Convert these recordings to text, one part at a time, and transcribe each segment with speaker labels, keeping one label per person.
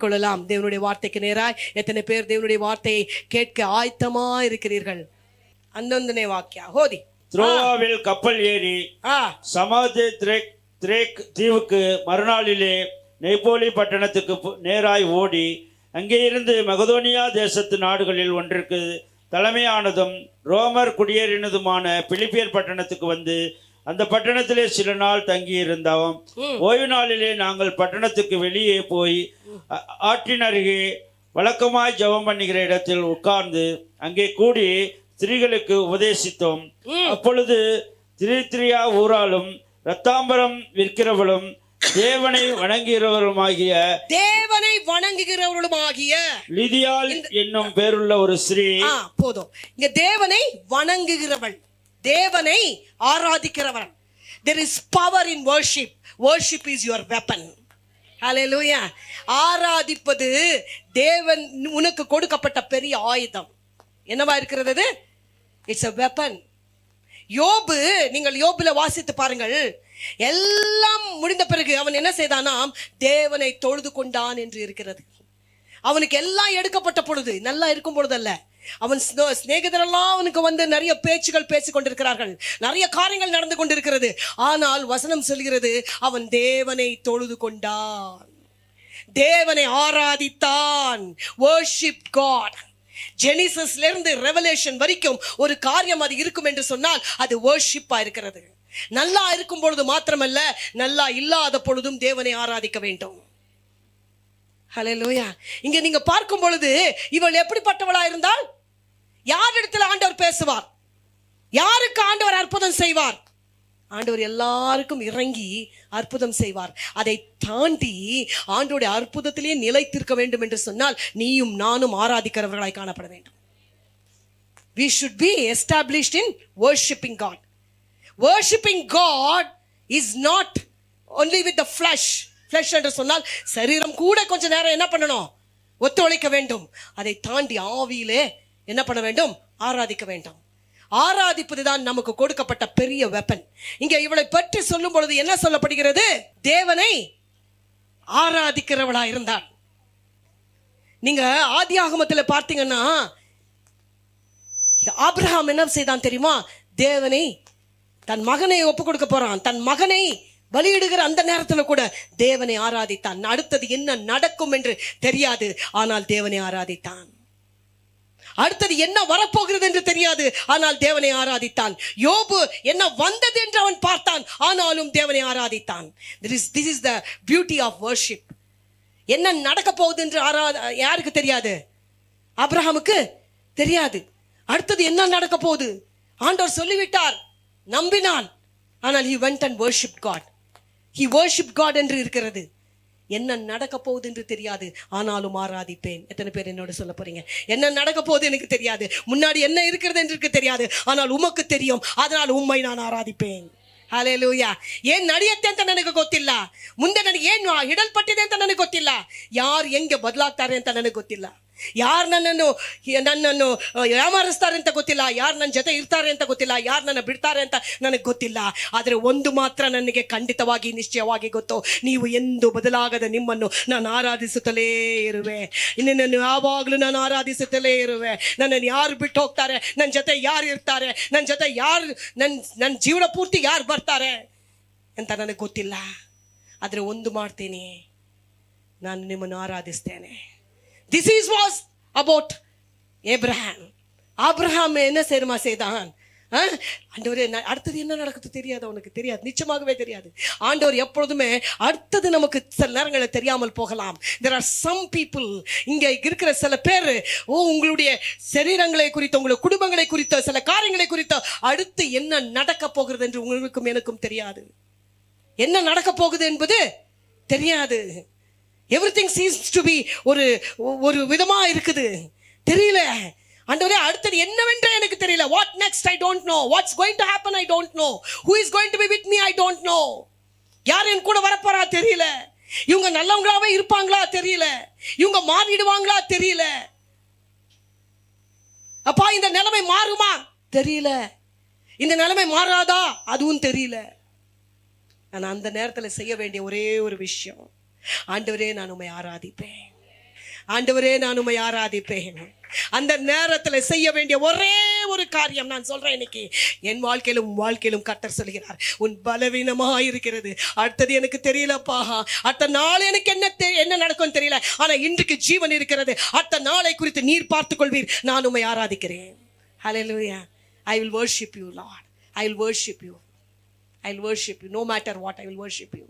Speaker 1: பெற்றுக்கொள்ளலாம். தேவனுடைய வார்த்தைக்கு நேராய் எத்தனை பேர் தேவனுடைய வார்த்தையை கேட்க ஆயத்தமா இருக்கிறீர்கள்? அந்தொந்தனே வாக்கியா ஹோதி.
Speaker 2: த்ரோவாவில் கப்பல் ஏறி சமாதே திரேக் தீவுக்கு மறுநாளிலே நெப்போலி பட்டணத்துக்கு நேராய் ஓடி அங்கே இருந்து மகதோனியா தேசத்து நாடுகளில் ஒன்றிற்கு தலைமையானதும் ரோமர் குடியேறினதுமான பிலிப்பியர் பட்டணத்துக்கு வந்து அந்த பட்டணத்திலே சில நாள் தங்கியிருந்தோம். ஓய்வு நாளிலே நாங்கள் பட்டணத்துக்கு வெளியே போய் ஆற்றின் அருகே வழக்கமாய் ஜெபம் பண்ணுகிற இடத்தில் உட்கார்ந்து அங்கே கூடி ஸ்திரீகளுக்கு உபதேசித்தோம். அப்பொழுது திரித்திரியா ஊராலும் ரத்தாம்பரம் விற்கிறவளும் தேவனை வணங்குகிறவர்களுமாகிய லிதியாள் என்னும் பேருள்ள ஒரு ஸ்ரீ.
Speaker 1: போதும். இங்க தேவனை வணங்குகிறவள், தேவனை ஆராதிக்கிறவள். There is power in worship. Worship is your weapon. Hallelujah. ஆராதிப்பது தேவன் உனக்கு கொடுக்கப்பட்ட பெரிய ஆயுதம். என்னவா இருக்கிறது? It's a weapon. யோபு, நீங்கள் யோபுல வாசித்து பாருங்கள். எல்லாம் முடிந்த பிறகு அவன் என்ன செய்தானாம்? தேவனை தொழுது கொண்டான் என்று இருக்கிறது. அவனுக்கு எல்லாம் எடுக்கப்பட்ட பொழுது, நல்லா இருக்கும் பொழுது அல்ல, அவன் சிநேகிதரெல்லாம் அவனுக்கு வந்து நிறைய பேச்சுகள் பேசிக் கொண்டிருக்கிறார்கள், நிறைய காரியங்கள் நடந்து கொண்டிருக்கிறது. ஆனால் வசனம் சொல்கிறது அவன் தேவனை தொழுது கொண்டான், தேவனை ஆராதித்தான். worship God. ஜெனிசஸ்ல இருந்து ரெவலேஷன் வரைக்கும் ஒரு காரியம் அது இருக்கும் என்று சொன்னால் அது வர்ஷிப்பா இருக்கிறது. நல்லா இருக்கும் பொழுது மாத்திரமல்ல, நல்லா இல்லாத பொழுதும் தேவனை ஆராதிக்க வேண்டும். ஹல்லேலூயா. இங்க நீங்க பார்க்கும் பொழுது இவள் எப்படிப்பட்டவளா இருந்தால், யாரிடத்தில் ஆண்டவர் பேசுவார், யாருக்கு ஆண்டவர் அற்புதம் செய்வார்? ஆண்டவர் எல்லாருக்கும் இறங்கி அற்புதம் செய்வார். அதை தாண்டி ஆண்டவருடைய அற்புதத்திலே நிலைத்திருக்க வேண்டும் என்று சொன்னால் நீயும் நானும் ஆராதிக்கிறவர்களாய் காணப்பட வேண்டும். We should be established in worshiping God. Worshipping God is not only with the flesh. Flesh என்று சொன்னால் சரீரம் கூட கொஞ்ச நேரம் என்ன பண்ணணும்? ஒத்துழைக்க வேண்டும். அதை தாண்டி ஆவியிலே என்ன பண்ண வேண்டும்? ஆராதிக்க வேண்டும். ஆராதிப்பதுதான் நமக்கு கொடுக்கப்பட்ட பெரிய வெப்பன். இங்க இவளை பற்றி சொல்லும் பொழுது என்ன சொல்லப்படுகிறது? தேவனை ஆராதிக்கிறவளா இருந்தாள். நீங்க ஆதியாகமத்தில் பார்த்தீங்கன்னா ஆபிரகாம் என்ன செய்தான் தெரியுமா? தேவனை, தன் மகனை ஒப்பு கொடுக்க போறான், தன் மகனை பலியிடுகிற அந்த நேரத்தில் கூட தேவனை ஆராதித்தான். அடுத்தது என்ன நடக்கும் என்று தெரியாது, ஆனால் தேவனை ஆராதித்தான். அடுத்தது என்ன வரப்போகிறது என்று தெரியாது, ஆனால் தேவனை ஆராதித்தான். யோபு என்ன வந்தது என்று அவன் பார்த்தான், ஆனாலும் தேவனை ஆராதித்தான். This is the beauty of worship. என்ன நடக்க போகுது என்று யாருக்கு தெரியாது? ஆபிரகாமுக்கு தெரியாது. அடுத்தது என்ன நடக்க போகுது? ஆண்டவர் சொல்லிவிட்டார், நம்பினான். ஆனால் he went and worshipped God. He worshipped God என்று இருக்கிறது. என்ன நடக்க போகுது என்று தெரியாது, ஆனாலும் ஆராதிப்பேன். எத்தனை பேர் என்னோட சொல்ல போறீங்க? என்ன நடக்க போகுது எனக்கு தெரியாது, முன்னாடி என்ன இருக்கிறது என்று தெரியாது, ஆனால் உமக்கு தெரியும், அதனால் உம்மை நான் ஆராதிப்பேன். ಹಲ್ಲೆಲೂಯಾ. ಏನ್ ನಡೆಯುತ್ತೆ ಅಂತ ನನಗೆ ಗೊತ್ತಿಲ್ಲ, ಮುಂದೆ ನನಗೆ ಏನು ಹಿಡಲ್ಪಟ್ಟಿದೆ ಅಂತ ನನಗೆ ಗೊತ್ತಿಲ್ಲ, ಯಾರು ಹೆಂಗೆ ಬದಲಾಗ್ತಾರೆ ಅಂತ ನನಗೆ ಗೊತ್ತಿಲ್ಲ, ಯಾರು ನನ್ನನ್ನು ಯಾಮಾರಿಸ್ತಾರೆ ಅಂತ ಗೊತ್ತಿಲ್ಲ, ಯಾರು ನನ್ನ ಜೊತೆ ಇರ್ತಾರೆ ಅಂತ ಗೊತ್ತಿಲ್ಲ, ಯಾರು ನನ್ನ ಬಿಡ್ತಾರೆ ಅಂತ ನನಗೆ ಗೊತ್ತಿಲ್ಲ. ಆದರೆ ಒಂದು ಮಾತ್ರ ನನಗೆ ಖಂಡಿತವಾಗಿ ನಿಶ್ಚಯವಾಗಿ ಗೊತ್ತು, ನೀವು ಎಂದು ಬದಲಾಗದ ನಿಮ್ಮನ್ನು ನಾನು ಆರಾಧಿಸುತ್ತಲೇ ಇರುವೆ. ನಿನ್ನನ್ನು ಯಾವಾಗಲೂ ನಾನು ಆರಾಧಿಸುತ್ತಲೇ ಇರುವೆ. ನನ್ನನ್ನು ಯಾರು ಬಿಟ್ಟು ಹೋಗ್ತಾರೆ, ನನ್ನ ಜೊತೆ ಯಾರು ಇರ್ತಾರೆ, ನನ್ನ ಜೊತೆ ಯಾರು ನನ್ನ ಜೀವನ ಪೂರ್ತಿ ಯಾರು ಬರ್ತಾರೆ ಅಂತ ನನಗೆ ಗೊತ್ತಿಲ್ಲ. ಆದರೆ ಒಂದು ಮಾಡ್ತೀನಿ, ನಾನು ನಿಮ್ಮನ್ನು ಆರಾಧಿಸ್ತೇನೆ. This was about Abraham. Abraham என்ன செய்தான்? ஆண்டவரே அடுத்தது என்ன நடக்குது தெரியாது, அவனுக்கு தெரியாது, நிச்சயமாகவே தெரியாது. ஆண்டவர் எப்பொழுதுமே அடுத்தது நமக்கு சில நேரங்களில் தெரியாமல் போகலாம். There are some people, இங்க இருக்கிற சில பேர் உங்களுடைய சரீரங்களை குறித்த, உங்களுடைய குடும்பங்களை குறித்த, சில காரியங்களை குறித்த அடுத்து என்ன நடக்க போகிறது என்று உங்களுக்கும் எனக்கும் தெரியாது. என்ன நடக்க போகுது என்பது தெரியாது. எவ்ரிதிங் சீம்ஸ் டு பி ஒரு விதமா இருக்குது, தெரியல. ஆண்டவரே அடுத்தது என்னவென்று எனக்கு தெரியல. What next I don't know. What's going to happen I don't know. Who is going to be with me I don't know. யார் என் கூட வரப்போறா தெரியல. இவங்க நல்லவங்களாவே இருப்பாங்களா தெரியல, இவங்க மாறிடுவாங்களா தெரியல. அப்பா இந்த நிலைமை மாறுமா தெரியல, இந்த நிலைமை மாறாதா அதுவும் தெரியல. நான் அந்த நேரத்தில் செய்ய வேண்டிய ஒரே ஒரு விஷயம், ஆண்டவரே நான் உம்மை ஆராதிப்பேன். ஆண்டவரே நான் உம்மை ஆராதிப்பேன். அந்த நேரத்துல செய்ய வேண்டிய ஒரே ஒரு காரியம் நான் சொல்றேன். இன்னைக்கு என் வாழ்க்கையிலும் வாழ்க்கையிலும் கர்த்தர் சொல்கிறார், உன் பலவீனமா இருக்கிறது. அடுத்தது எனக்கு தெரியலப்பா, அடுத்த நாள் எனக்கு என்ன நடக்கும் தெரியல, ஆனா இன்றைக்கு ஜீவன் இருக்கிறது. அடுத்த நாளை குறித்து நீர் பார்த்துக் கொள்வீர். நான் உம்மை ஆராதிக்கிறேன். ஹல்லேலூயா. I will worship you, Lord. I will worship you. I will worship you. No matter what, I will worship you.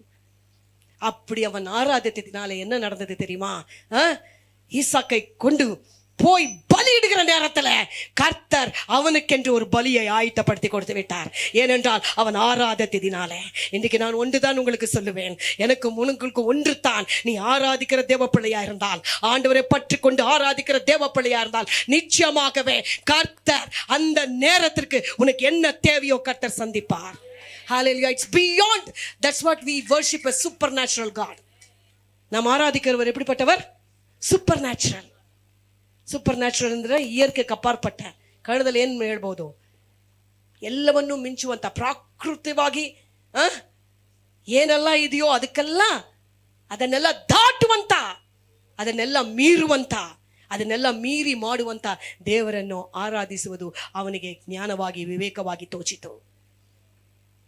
Speaker 1: அப்படி அவன் ஆராதித்ததினால என்ன நடந்தது தெரியுமா? ஈசாக்கை கொண்டு போய் பலியிடுகிற நேரத்துல கர்த்தர் அவனுக்கென்று ஒரு பலியை ஆயத்தப்படுத்தி கொடுத்து விட்டார். ஏனென்றால் அவன் ஆராதித்ததினால. இன்றைக்கு நான் ஒன்றுதான் உங்களுக்கு சொல்லுவேன், எனக்கு உங்களுக்கு ஒன்று தான். நீ ஆராதிக்கிற தேவ பிள்ளையா இருந்தால், ஆண்டவரை பற்றி கொண்டு ஆராதிக்கிற தேவ பிள்ளையா இருந்தால், நிச்சயமாகவே கர்த்தர் அந்த நேரத்திற்கு உனக்கு என்ன தேவையோ கர்த்தர் சந்திப்பார். Hallelujah. It's beyond. That's what we worship, a supernatural God. நாம் ஆராதிக்கிறவர் எப்படிப்பட்டவர்? Super natural. ಸೂಪರ್ ನ್ಯಾಚುರಲ್ ಅಂದರೆ ಇಯರ್ಕೆ ಅಪಾರ್ಪಟ್ಟ, ಕಳೆದಲ್ಲಿ ಏನು ಹೇಳ್ಬೋದು, ಎಲ್ಲವನ್ನೂ ಮಿಂಚುವಂಥ ಪ್ರಾಕೃತಿಕವಾಗಿ ಏನೆಲ್ಲ ಇದೆಯೋ ಅದನ್ನೆಲ್ಲ ದಾಟುವಂಥ, ಅದನ್ನೆಲ್ಲ ಮೀರುವಂಥ, ಅದನ್ನೆಲ್ಲ ಮೀರಿ ಮಾಡುವಂಥ ದೇವರನ್ನು ಆರಾಧಿಸುವುದು ಅವನಿಗೆ ಜ್ಞಾನವಾಗಿ ವಿವೇಕವಾಗಿ ತೋಚಿತು.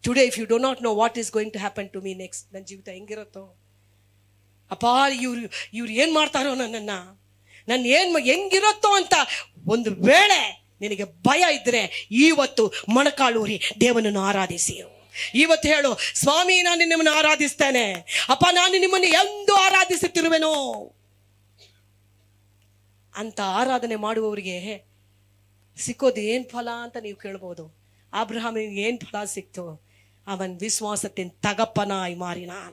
Speaker 1: Today if you do not know what is going to happen to me next, ನನ್ನ ಜೀವಿತ ಹೆಂಗಿರುತ್ತೋ, ಅಪ್ಪ ಇವ್ರು ಏನು ಮಾಡ್ತಾರೋ ನನ್ನ ಹೆಂಗಿರುತ್ತೋ ಅಂತ ಒಂದು ವೇಳೆ ನಿನಗೆ ಭಯ ಇದ್ರೆ ಇವತ್ತು ಮೊಣಕಾಲೂರಿ ದೇವನನ್ನು ಆರಾಧಿಸಿ. ಇವತ್ತು ಹೇಳು, ಸ್ವಾಮಿ ನಾನು ನಿಮ್ಮನ್ನು ಆರಾಧಿಸ್ತೇನೆ, ಅಪ್ಪ ನಾನು ನಿಮ್ಮನ್ನು ಎಂದು ಆರಾಧಿಸುತ್ತಿರುವೆನೋ ಅಂತ ಆರಾಧನೆ ಮಾಡುವವರಿಗೆ ಸಿಕ್ಕೋದು ಏನು ಫಲ ಅಂತ ನೀವು ಕೇಳ್ಬೋದು. ಆಬ್ರಹಾಮಿಗೆ ಏನು ಫಲ ಸಿಕ್ತು? அவன் விசுவாசத்தின் தகப்பனாய் மாறினான்,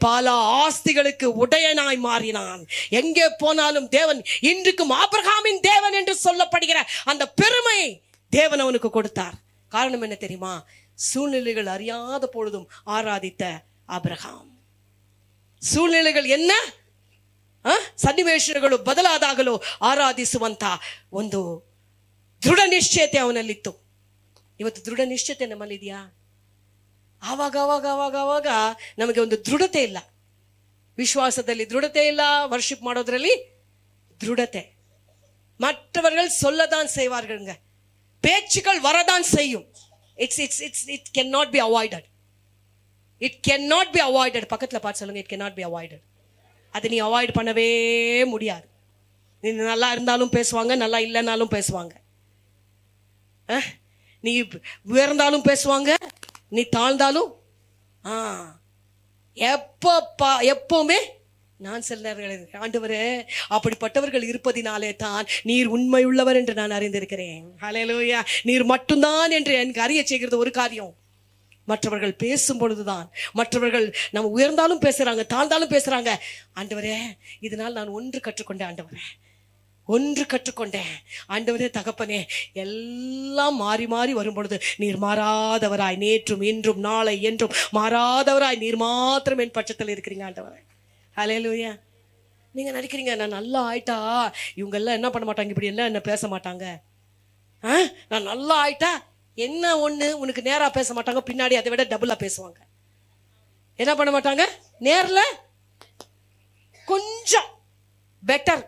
Speaker 1: பல ஆஸ்திகளுக்கு உடையனாய் மாறினான். எங்கே போனாலும் தேவன், இன்றைக்கும் ஆபிரகாமின் தேவன் என்று சொல்லப்படுகிற அந்த பெருமை தேவன் அவனுக்கு கொடுத்தார். காரணம் என்ன தெரியுமா? சூழ்நிலைகள் அறியாத பொழுதும் ஆராதித்த ஆபிரகாம். ಸೂழ்நிಲೆಗಳು என்ன ಸನ್ನಿವೇಶಗಳು ಬದಲಾದಾಗಲೂ ಆರಾಧಿಸುವಂತ ಒಂದು ದೃಢ ನಿಶ್ಚಯತೆ ಅವನಲ್ಲಿತ್ತು. ಇವತ್ತು ದೃಢ ನಿಶ್ಚಯತೆ ನಮ್ಮಲ್ಲಿದೆಯಾ? ಆವಾಗ ಆವಾಗ ಆವಾಗ ಆವಾಗ ನಮಗೆ ಒಂದು ದೃಢತೆ ಇಲ್ಲ, விசுவாசದಲ್ಲಿ ದೃಢತೆ ಇಲ್ಲ, ವರ್ಷಿಪ್ ಮಾಡೋದ್ರಲ್ಲಿ ದೃಢತೆ. மற்றவர்கள் சொல்லதான் செய்வார்கள்ங்க, பேச்சுக்கள் வரதான் செய்யும். It can not be avoided. It can not be avoided. பக்கத்தில் பார்த்து சொல்லுங்க, it can not be avoided. அதை நீ அவாய்ட் பண்ணவே முடியாது. நீ நல்லா இருந்தாலும் பேசுவாங்க, நல்லா இல்லைனாலும் பேசுவாங்க, நீ உயர்ந்தாலும் பேசுவாங்க, நீ தாழ்ந்தாலும். எப்பவுமே நான் சில நேரங்கள், ஆண்டவரே அப்படிப்பட்டவர்கள் இருப்பதினாலே தான் நீர் உண்மை உள்ளவர் என்று நான் அறிந்திருக்கிறேன். ஹல்லேலூயா. நீர் மட்டும்தான் என்று எனக்கு அறிய செய்கிறது ஒரு காரியம். மற்றவர்கள் பேசும் பொழுதுதான், மற்றவர்கள் நம்ம உயர்ந்தாலும் பேசுறாங்க, தாழ்ந்தாலும் பேசுறாங்க. ஆண்டவரே இதனால் நான் ஒன்று கற்றுக்கொண்டேன், ஆண்டவரே ஒன்று கற்றுக்கொண்டேன். ஆண்டவரே தகப்பனே, எல்லாம் மாறி மாறி வரும் பொழுது நீர் மாறாதவராய், நேற்றும் இன்றும் நாளை என்றும் மாறாதவராய் நீர் மாத்திரம் என் பட்சத்தில் இருக்கிறீங்க ஆண்டவரே. ஹல்லேலூயா. நீங்க நினைக்கிறீங்க நான் நல்லா ஆயிட்டா இவங்கெல்லாம் என்ன பண்ண மாட்டாங்க, இப்படி எல்லாம் என்ன பேச மாட்டாங்க. நான் நல்லா ஆயிட்டா என்ன ஒண்ணு, உனக்கு நேரா பேச மாட்டாங்க, பின்னாடி அதை விட டபுளா பேசுவாங்க. என்ன பண்ண மாட்டாங்க? நேர்ல கொஞ்சம் பெட்டர்.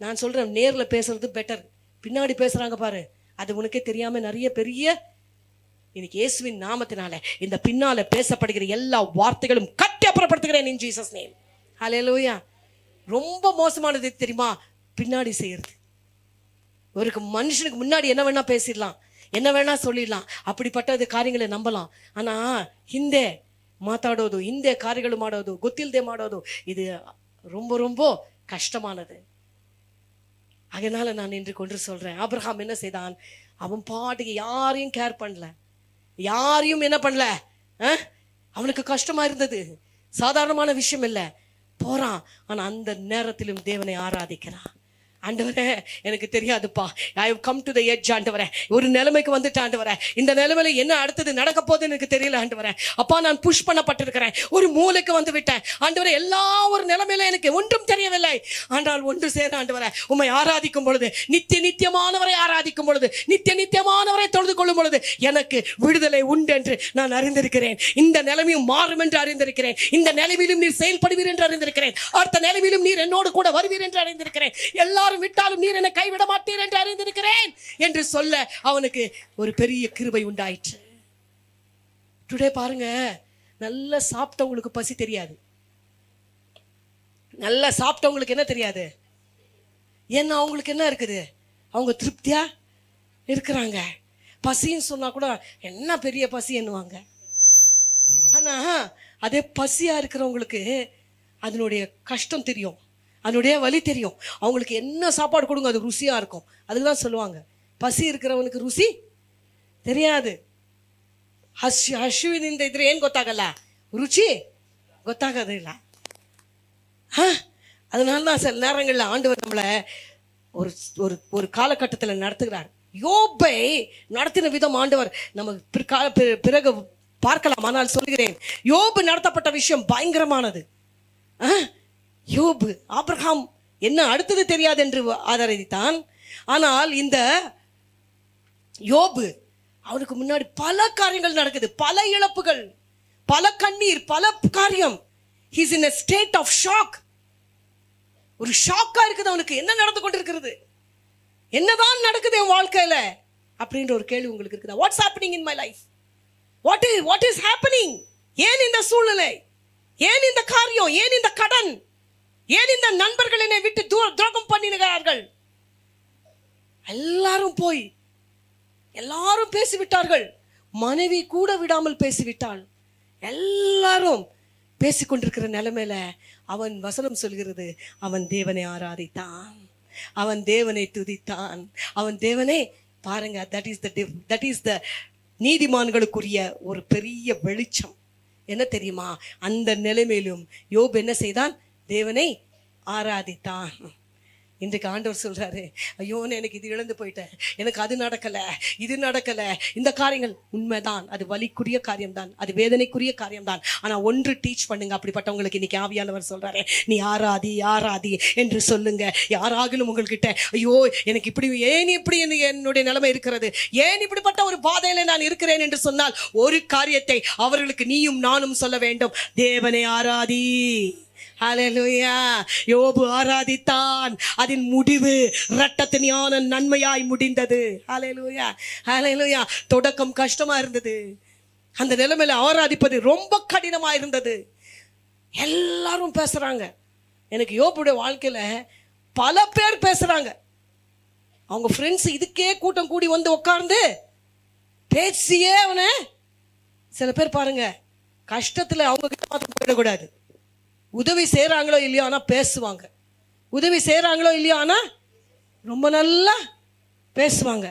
Speaker 1: நான் சொல்றேன், நேர்ல பேசுறது பெட்டர். பின்னாடி பேசுறாங்க பாரு, அது உனக்கே தெரியாம நிறைய பெரிய, இன்னைக்கு இயேசுவின் நாமத்தினால இந்த பின்னால பேசப்படுகிற எல்லா வார்த்தைகளும் கட்டி அப்புறப்படுத்துகிறேன் இன் ஜீசஸ் நேம். ஹல்லேலூயா. ரொம்ப மோசமானது தெரியுமா? பின்னாடி செய்யறது. ஒரு மனுஷனுக்கு முன்னாடி என்ன வேணா பேசிடலாம், என்ன வேணா சொல்லிடலாம், அப்படிப்பட்ட ಕಾರ್ಯಗಳೇ ನಂಬலாம். ಆனா ಹಿಂದೆ ಮಾತಾಡೋದು, ಹಿಂದೆ ಕಾರ್ಯಗಳು ಮಾಡೋದು, ಗೊತ್ತಿಲ್ಲದೆ ಮಾಡೋದು, இது ரொம்ப ரொம்ப கஷ்டமானது. அதனால நான் இன்று கொண்டு சொல்றேன், ஆபிரகாம் என்ன செய்தான்? அவன் பாட்டுக்கு யாரையும் கேர் பண்ணல, யாரையும் என்ன பண்ணல. அவனுக்கு கஷ்டமா இருந்தது, சாதாரணமான விஷயம் இல்லை, போறான். ஆனா அந்த நேரத்திலும் தேவனை ஆராதிக்கிறான். ஆண்டவரே எனக்கு தெரியாதுப்பா, I have come to the edge ஆண்டவரே, ஒரு நிலைமைக்கு வந்துட்டு ஆண்டவரே, இந்த நிலைமையில என்ன அடுத்தது நடக்க போகுதுன்னு எனக்கு தெரியல ஆண்டவரே. அப்பா நான் புஷ் பண்ணப்பட்டிருக்கிறேன், ஒரு மூலைக்கு வந்து விட்டேன் ஆண்டவரே. எல்லா ஒரு நிலைமையில எனக்கு ஒன்றும் தெரியவில்லை. ஆனால் ஒன்று சேர ஆண்டவரே, உம்மை ஆராதிக்கும் பொழுது, நித்தியமானவரை ஆராதிக்கும் பொழுது, நித்தியமானவரை தொழுது கொள்ளும் பொழுது எனக்கு விடுதலை உண்டு என்று நான் அறிந்திருக்கிறேன். இந்த நிலைமையும் மாறும் என்று அறிந்திருக்கிறேன். இந்த நிலைமையிலும் நீர் செயல்படுவீர் என்று அறிந்திருக்கிறேன். அடுத்த நிலைமையிலும் நீர் என்னோடு கூட வருவீர் என்று அறிந்திருக்கிறேன். எல்லாரும் விட்டாலும் நீர் என்னை கைவிட மாட்டீர் என்று அறிந்திருக்கிறேன் என்று சொல்ல அவனுக்கு ஒரு பெரிய கிருபை உண்டாயிற்று. டுடே பாருங்க, நல்லா சாப்பிட்டவங்களுக்கு பசி தெரியாது. நல்லா சாப்பிட்டவங்களுக்கு என்ன தெரியாது? ஏன்னா அவங்களுக்கு என்ன இருக்குது? அவங்க திருப்தியா இருக்கிறாங்க. பசின்னு சொன்னா கூட என்ன பெரிய பசி என்னுவாங்க. ஆனா அதே பசியா இருக்கிறவங்களுக்கு அதனுடைய கஷ்டம் தெரியும், அதனுடைய வலி தெரியும். அவங்களுக்கு என்ன சாப்பாடு கொடுங்க அது ருசியா இருக்கும். அதுதான் சொல்லுவாங்க, பசி இருக்கிறவனுக்கு ருசி தெரியாது. ಹಸಿವಿನಿಂದ ಇದ್ರೆ ಏನು ಗೊತ್ತಾಗಲ್ಲ, ರುಚಿ ಗೊತ್ತಾಗೋದಿಲ್ಲ. அதனால தான் சில நேரங்களில் ஆண்டவர் நம்மளை ஒரு ஒரு ஒரு காலகட்டத்தில் நடத்துகிறார். யோபை நடத்தின விதம் ஆண்டவர் நம்ம பிறகு பார்க்கலாம். ஆனால் சொல்கிறேன், யோபு நடத்தப்பட்ட விஷயம் பயங்கரமானது. யோபு ஆபிரகாம் என்ன அடுத்தது தெரியாது என்று ஆதரித்தான். ஆனால் இந்த யோபு, அவனுக்கு முன்னாடி பல காரியங்கள் நடக்குது, பல இழப்புகள், பல கண்ணீர், பல காரியம். he is in a state of shock. ஒரு ஷாக்கா இருக்குது அவனுக்கு. என்ன நடந்து கொண்டிருக்கிறது, என்னதான் நடக்குது என் வாழ்க்கையில அப்படின்ற ஒரு கேள்வி உங்களுக்கு இருக்குதா? What's happening in my life? What is happening? ஏன் இந்த சூழ்நிலை, ஏன் இந்த காரியம், ஏன் இந்த கடன், ஏன் இந்த நண்பர்கள் என்னை விட்டு துரோகம் பண்ணினார்கள்? எல்லாரும் பேசிவிட்டார்கள். மனைவி கூட விடாமல் பேசிவிட்டாள். எல்லாரும் பேசிக்கொண்டிருக்கிற நிலைமையில அவன் வசனம் சொல்கிறது, அவன் தேவனை ஆராதித்தான், அவன் தேவனை துதித்தான், அவன் தேவனை பாருங்க. தட் இஸ் த நீதிமான்களுக்குரிய ஒரு பெரிய வெளிச்சம். என்ன தெரியுமா? அந்த நிலைமையிலும் யோபு என்ன செய்தான்? தேவனை ஆராதித்தான். இன்றைக்கு ஆண்டவர் சொல்றாரு, ஐயோ எனக்கு இது இழந்து போயிட்டேன், எனக்கு அது நடக்கல, இது நடக்கல. இந்த காரியங்கள் உண்மைதான், அது வலிக்குரிய காரியம்தான், அது வேதனைக்குரிய காரியம்தான். ஆனா ஒன்று டீச் பண்ணுங்க, அப்படிப்பட்டவங்களுக்கு இன்னைக்கு ஆவியானவர் சொல்றாரு, நீ ஆராதி என்று சொல்லுங்க. யாராகிலும் உங்கள்கிட்ட ஐயோ எனக்கு இப்படி, ஏன் இப்படி என்னுடைய நிலைமை இருக்கிறது, ஏன் இப்படிப்பட்ட ஒரு பாதையில நான் இருக்கிறேன் என்று சொன்னால், ஒரு காரியத்தை அவர்களுக்கு நீயும் நானும் சொல்ல வேண்டும், தேவனை ஆராதி. ஹல்லேலூயா. யோபு ஆராதித்தான், அதன் முடிவு இரட்டத்தனியான நன்மையாய் முடிந்தது. ஹல்லேலூயா, ஹல்லேலூயா. தொடக்கம் கஷ்டமா இருந்தது, அந்த நிலைமையில ஆராதிப்பது ரொம்ப கடினமா இருந்தது. எல்லாரும் பேசுறாங்க. எனக்கு யோபுடைய வாழ்க்கையில பல பேர் பேசுறாங்க. அவங்க ஃப்ரெண்ட்ஸ் இதுக்கே கூட்டம் கூடி வந்து உட்கார்ந்து பேசியே அவனை. சில பேர் பாருங்க, கஷ்டத்துல அவங்க கிட்ட மாத்திரம் போயிடக்கூடாது. உதவி செய்கிறாங்களோ இல்லையோ ஆனால் பேசுவாங்க, உதவி செய்கிறாங்களோ இல்லையோ ஆனால் ரொம்ப நல்லா பேசுவாங்க.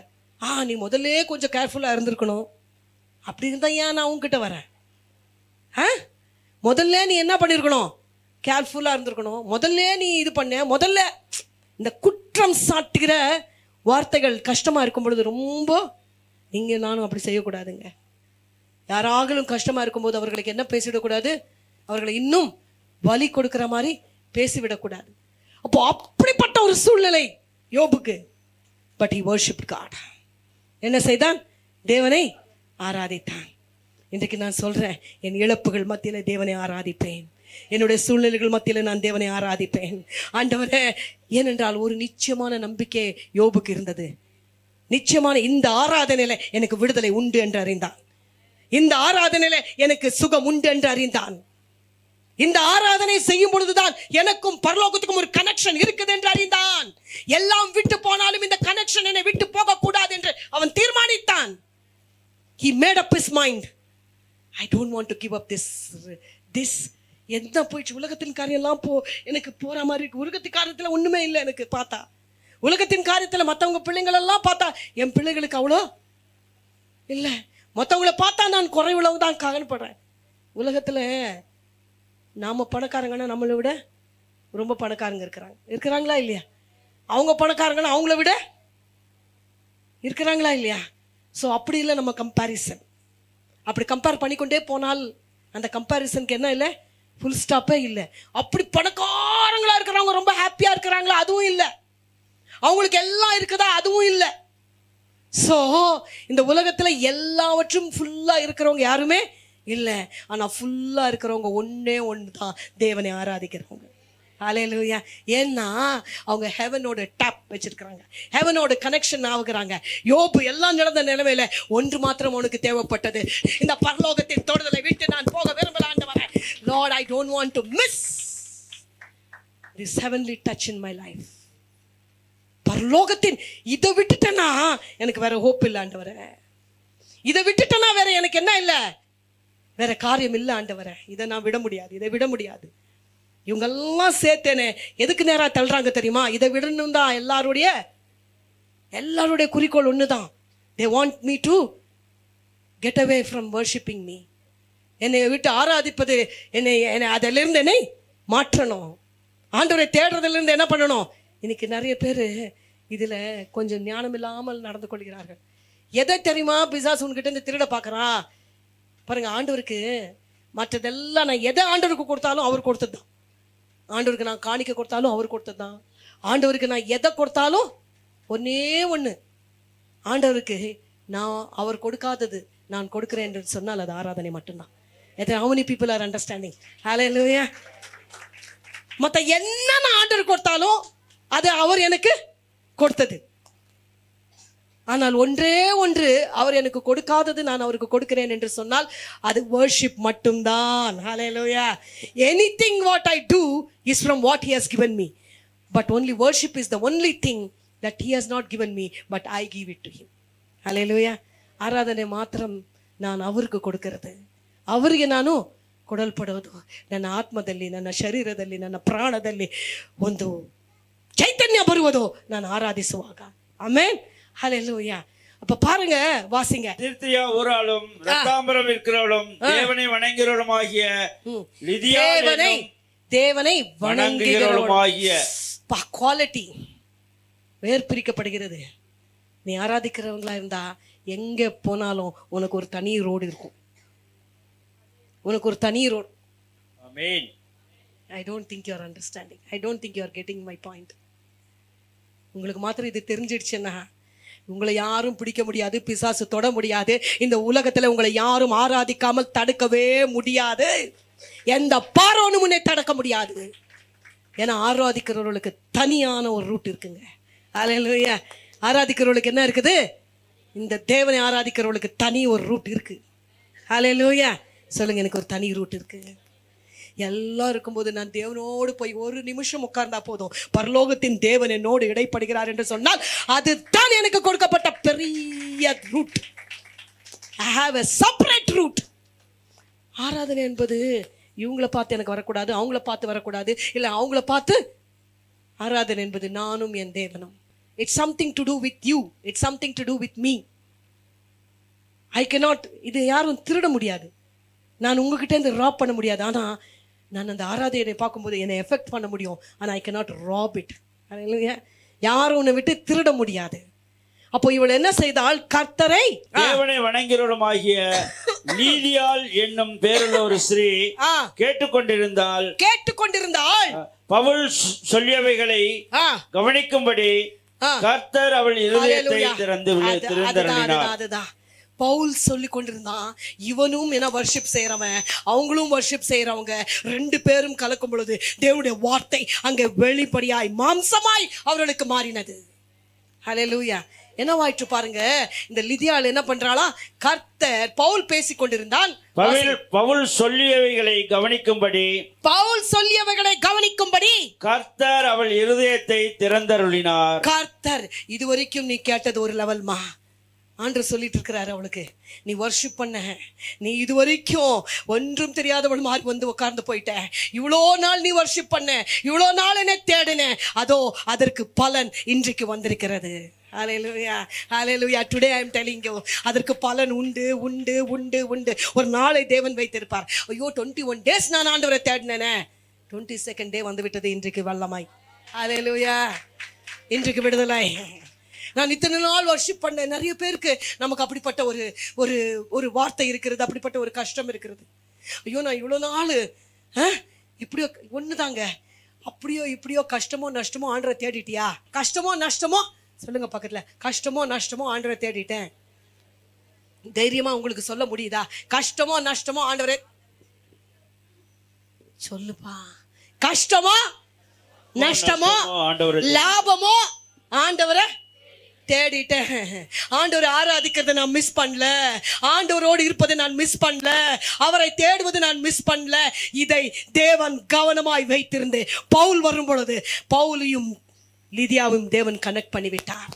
Speaker 1: நீ முதல்ல கொஞ்சம் கேர்ஃபுல்லாக இருந்திருக்கணும், அப்படி இருந்தால் ஏன் நான் உங்ககிட்ட வரேன்? முதல்ல நீ என்ன பண்ணியிருக்கணும்? கேர்ஃபுல்லாக இருந்திருக்கணும். முதல்ல நீ இது பண்ண, முதல்ல இந்த குற்றம் சாட்டுகிற வார்த்தைகள் கஷ்டமாக இருக்கும் பொழுது ரொம்ப நீங்கள் நானும் அப்படி செய்யக்கூடாதுங்க. யாராகலும் கஷ்டமாக இருக்கும்போது அவர்களுக்கு என்ன பேசிவிடக்கூடாது? அவர்களை இன்னும் வலி கொடுக்கிற மாதிரி பேசிவிடக்கூடாது. அப்போ அப்படிப்பட்ட ஒரு சூழ்நிலை யோபுக்கு. But he worshipped God. என்ன செய்தான்? தேவனை ஆராதித்தான். இன்றைக்கு நான் சொல்றேன், என் இழப்புகள் மத்தியில தேவனை ஆராதிப்பேன், என்னுடைய சூழ்நிலைகள் மத்தியில நான் தேவனை ஆராதிப்பேன். ஆண்டவரே, ஏனென்றால் ஒரு நிச்சயமான நம்பிக்கை யோபுக்கு இருந்தது. நிச்சயமான இந்த ஆராதனையில எனக்கு விடுதலை உண்டு என்று அறிந்தான். இந்த ஆராதனையில எனக்கு சுகம் உண்டு என்று அறிந்தான். இந்த ஆராதனை செய்யும் பொழுதுதான் எனக்கும் பரலோகத்துக்கும் ஒரு கனெக்ஷன் இருக்குது என்று அறிந்தான். எல்லாம் விட்டு போனாலும் இந்த கனெக்ஷன் என்னை விட்டு போக கூடாது என்று அவன் தீர்மானித்தான். He made up his mind. I don't want to give up this. என்ன போயிடுச்சு, உலகத்தின் காரியம் எல்லாம் எனக்கு போற மாதிரி இருக்கு. உலகத்தின் காரியத்துல ஒண்ணுமே இல்லை எனக்கு பார்த்தா. உலகத்தின் காரியத்துல மற்றவங்க பிள்ளைங்கள் எல்லாம் பார்த்தா என் பிள்ளைகளுக்கு அவ்வளோ இல்லை. மற்றவங்களை பார்த்தா நான் குறைவுளவு தான் காணப்படுறேன். உலகத்துல நாம பணக்காரங்கன்னா நம்மளை விட ரொம்ப பணக்காரங்க இருக்கிறாங்களா இல்லையா? அவங்க பணக்காரங்கன்னா அவங்கள விட இருக்கிறாங்களா இல்லையா? ஸோ அப்படி இல்லை நம்ம கம்பேரிசன். அப்படி கம்பேர் பண்ணிக்கொண்டே போனால் அந்த கம்பேரிசனுக்கு என்ன இல்லை, ஃபுல் ஸ்டாப்பே இல்லை. அப்படி பணக்காரங்களா இருக்கிறவங்க ரொம்ப ஹாப்பியா இருக்கிறாங்களா? அதுவும் இல்லை. அவங்களுக்கு எல்லாம் இருக்குதா? அதுவும் இல்லை. ஸோ இந்த உலகத்துல எல்லாவற்றும் ஃபுல்லா இருக்கிறவங்க யாருமே இல்லை. ஆனா ஃபுல்லா இருக்கிறவங்க ஒன்னே ஒன்று தான், தேவனை ஆராதிக்கிறவங்க. ஹல்லேலூயா. ஏன்னா அவங்க ஹெவனோட டேப் வச்சிருக்கிறாங்க, ஹெவனோட கனெக்ஷன் ஆகுறாங்க. யோபு எல்லாம் நடந்த நிலைமையில ஒன்று மாத்திரம் உனக்கு தேவைப்பட்டது, இந்த பரலோகத்தின் தொடுதலை விட்டு நான் போக விரும்பல ஆண்டவரே. Lord, I don't want to miss this heavenly touch in my life. பரலோகத்தின் இதை விட்டுட்டேன்னா எனக்கு வேற ஹோப் இல்லை ஆண்டவரே. இதை விட்டுட்டேன்னா வேற எனக்கு என்ன இல்லை, வேற காரியம் இல்லை ஆண்டவரே. இதை நான் விட முடியாது, இதை விட முடியாது. இவங்கெல்லாம் சேர்த்தேனே எதுக்கு நேரா தள்ளுறாங்க தெரியுமா? இதை விடணும் தான் எல்லாருடைய குறிக்கோள் ஒண்ணுதான். they want me to get away from worshiping me. என்னை விட்டு ஆராதிப்பது, என்னை அதிலிருந்து என்னை மாற்றணும். ஆண்டவரை தேடுறதுலேருந்து என்ன பண்ணணும்? இன்னைக்கு நிறைய பேர் இதுல கொஞ்சம் ஞானம் இல்லாமல் நடந்து கொள்கிறார்கள். எதை தெரியுமா பிசாசு உன்கிட்ட இருந்து திருட பார்க்கறான் பாருங்க. ஆண்டவருக்கு மற்றதெல்லாம் நான் எதை ஆண்டவருக்கு கொடுத்தாலும் அவர் கொடுத்தது தான். ஆண்டவருக்கு நான் காணிக்க கொடுத்தாலும் அவர் கொடுத்தது தான். ஆண்டவருக்கு நான் எதை கொடுத்தாலும் ஒன்னே ஒன்று, ஆண்டவருக்கு நான் அவர் கொடுக்காதது நான் கொடுக்கிறேன் என்று சொன்னால் அது ஆராதனை மட்டும்தான். how many people are understanding? Hallelujah. மற்ற என்ன நான் ஆண்டவர் கொடுத்தாலும் அது அவர் எனக்கு கொடுத்தது. ஆனால் ஒன்றே ஒன்று, அவர் எனக்கு கொடுக்காதது நான் அவருக்கு கொடுக்கிறேன் என்று சொன்னால் அது worship மட்டும்தான். Hallelujah. Anything what I do is from what he has given me, but only worship is the only thing that he has not given me, but I give it to him. Hallelujah. ಆರಾಧನೆ ಮಾತ್ರ ನಾನು ಅವರಿಗೆ ಕೊಡುತ್ತಿರೋದು, ಅವರಿಗೆ ನಾನು ಕೊಡಲ್ಪಡೋದು. ನನ್ನ ಆತ್ಮದಲ್ಲಿ, ನನ್ನ ಶರೀರದಲ್ಲಿ, ನನ್ನ ಪ್ರಾಣದಲ್ಲಿ ಒಂದು ಚೈತನ್ಯ ಬರುವುದು ನಾನು ಆರಾಧಿಸುವಾಗ. ಆಮೆನ್. ஹல்லேலூயா. அப்ப பாருங்க, வாசிங்க.
Speaker 2: தீர்த்தியா ஊராளும் ரத்தாம்பரம் இருக்கிறவளும் தேவனை வணங்குகிறவளுமாகிய லிதியா
Speaker 1: தேவனை வணங்குகிறவளுமாகிய குவாலிட்டி வேர் பிரிக்கப்படுகிறது. நீ ஆராதிக்கிறவங்களா இருந்தா எங்க போனாலும் உனக்கு ஒரு தனி ரோடு இருக்கும், உனக்கு ஒரு தனி road.
Speaker 2: Amen.
Speaker 1: I don't think you are understanding. I don't think you are getting my point. உங்களுக்கு மாத்திரம் இது தெரிஞ்சிடுச்சுன்னா உங்களை யாரும் பிடிக்க முடியாது, பிசாசு தொட முடியாது. இந்த உலகத்துல உங்களை யாரும் ஆராதிக்காமல் தடுக்கவே முடியாது. எந்த பார்வோனும் முன்னே தடுக்க முடியாது. ஏன்னா ஆராதிக்கிறவர்களுக்கு தனியான ஒரு ரூட் இருக்குங்க. ஹல்லேலூயா. ஆராதிக்கிறவர்களுக்கு என்ன இருக்குது? இந்த தேவனை ஆராதிக்கிறவர்களுக்கு தனி ஒரு ரூட் இருக்கு. ஹல்லேலூயா. சொல்லுங்க, எனக்கு ஒரு தனி ரூட் இருக்கு. எல்லாம் இருக்கும்போது நான் தேவனோடு போய் ஒரு நிமிஷம் உட்கார்ந்தா போதும், பரலோகத்தின் தேவன் என்னோடு இடைப்படுகிறார் என்று சொன்னால் அதுதான் எனக்கு கொடுக்கப்பட்ட பெரிய root. I have a separate route. ஆராதனை என்பது இவங்கள பார்த்து எனக்கு வரக்கூடாது, அவங்கள பார்த்து வரக்கூடாது, இல்லை அவங்கள பார்த்து. ஆராதனை என்பது நானும் என் தேவனும். It's something to do with you. It's something to do with me. I cannot, இது யாரும் திருட முடியாது, நான் உங்ககிட்ட இருந்து ராப் பண்ண முடியாது. ஆனா நான் அந்த ஆராதனையை பார்க்கும்போது என்னை எஃபெக்ட் பண்ண முடியும். ஆனா I cannot rob it. யாரும் உன்னை விட்டு திருட முடியாது. அப்போ இவள் என்ன செய்தால்? கர்த்தரை
Speaker 2: தேவனை வணங்குகிறவளுமாகிய லீதியாள் என்னும் பேருள்ள ஒரு ஸ்ரீ கேட்டுக்கொண்டிருந்தாள். பவுல் சொல்லியவைகளை கவனிக்கும்படி கர்த்தர் அவள் இருதயத்தை திறந்தருளினார்.
Speaker 1: அதுதான் பவுல் சொல்லி கொண்டிருந்தான். இவனும் என்ன வர்ஷிப் செய்யறவன், அவங்களும் வர்ஷிப் செய்யறவங்க, ரெண்டு பேரும் கலக்கும் பொழுது தேவனுடைய வார்த்தை அங்கே வெளிப்படையாய் மாம்சமாய் அவர்களுக்கு மாறினது. ஹல்லேலூயா. என்னவாயிற்று பாருங்க. இந்த லிதியாள் என்ன பண்றாளா? கர்த்தர் பவுல் பேசிக் கொண்டிருந்தான்.
Speaker 2: பவுல் சொல்லியவைகளை கவனிக்கும்படி
Speaker 1: கர்த்தர்
Speaker 2: அவள் இருதயத்தை திறந்தருளினார்.
Speaker 1: கர்த்தர் இதுவரைக்கும் நீ கேட்டது ஒரு லெவல்மா. ஆண்டவர் சொல்லிட்டு இருக்கிறாரு அவளுக்கு, நீ வர்ஷிப் பண்ண, நீ இதுவரைக்கும் ஒன்றும் தெரியாதவள் மாதிரி வந்து உட்கார்ந்து போயிட்ட. இவ்வளோ நாள் நீ வர்ஷிப் பண்ண, இவ்வளோ நாள் என்ன தேடின, அதோ அதற்கு பலன் இன்றைக்கு வந்திருக்கிறது. Hallelujah. Hallelujah. Today I am telling you, அதற்கு பலன் உண்டு உண்டு உண்டு உண்டு. ஒரு நாளை தேவன் வைத்திருப்பார். ஐயோ 21 days நான் ஆண்டவரை தேடினேனே, 22nd day வந்து விட்டது இன்றைக்கு வல்லமாய். ஹல்லேலூயா. இன்றைக்கு விடுதலை. நான் இத்தனை நாள் வர்ஷிப் பண்ண நிறைய பேருக்கு நமக்கு அப்படிப்பட்ட ஒரு ஒரு ஒரு வார்த்தை இருக்கிறது, அப்படிப்பட்ட ஒரு கஷ்டம் இருக்கிறது. ஐயோ நான் இவ்வளோ நாள் இப்படியோ ஒண்ணுதாங்க, அப்படியோ இப்படியோ கஷ்டமோ நஷ்டமோ ஆண்டரை தேடிட்டியா? கஷ்டமோ நஷ்டமோ சொல்லுங்க பக்கத்துல, கஷ்டமோ நஷ்டமோ ஆண்டரை தேடிட்டேன். தைரியமா உங்களுக்கு சொல்ல முடியுதா? கஷ்டமோ நஷ்டமோ ஆண்டவரே சொல்லுப்பா. கஷ்டமோ நஷ்டமோ லாபமோ ஆண்டவரை தேடிட்டேன். ஆண்டவரை ஆராதிக்கிறதை நான் மிஸ் பண்ணல, ஆண்டவரோடு இருப்பதை நான் மிஸ் பண்ணல, அவரை தேடுவதை நான் மிஸ் பண்ணல. இதை தேவன் கவனமாய் வைத்திருந்து பவுல் வரும் பொழுது பவுலையும் லிதியாவையும் தேவன் கனெக்ட் பண்ணிவிட்டார்.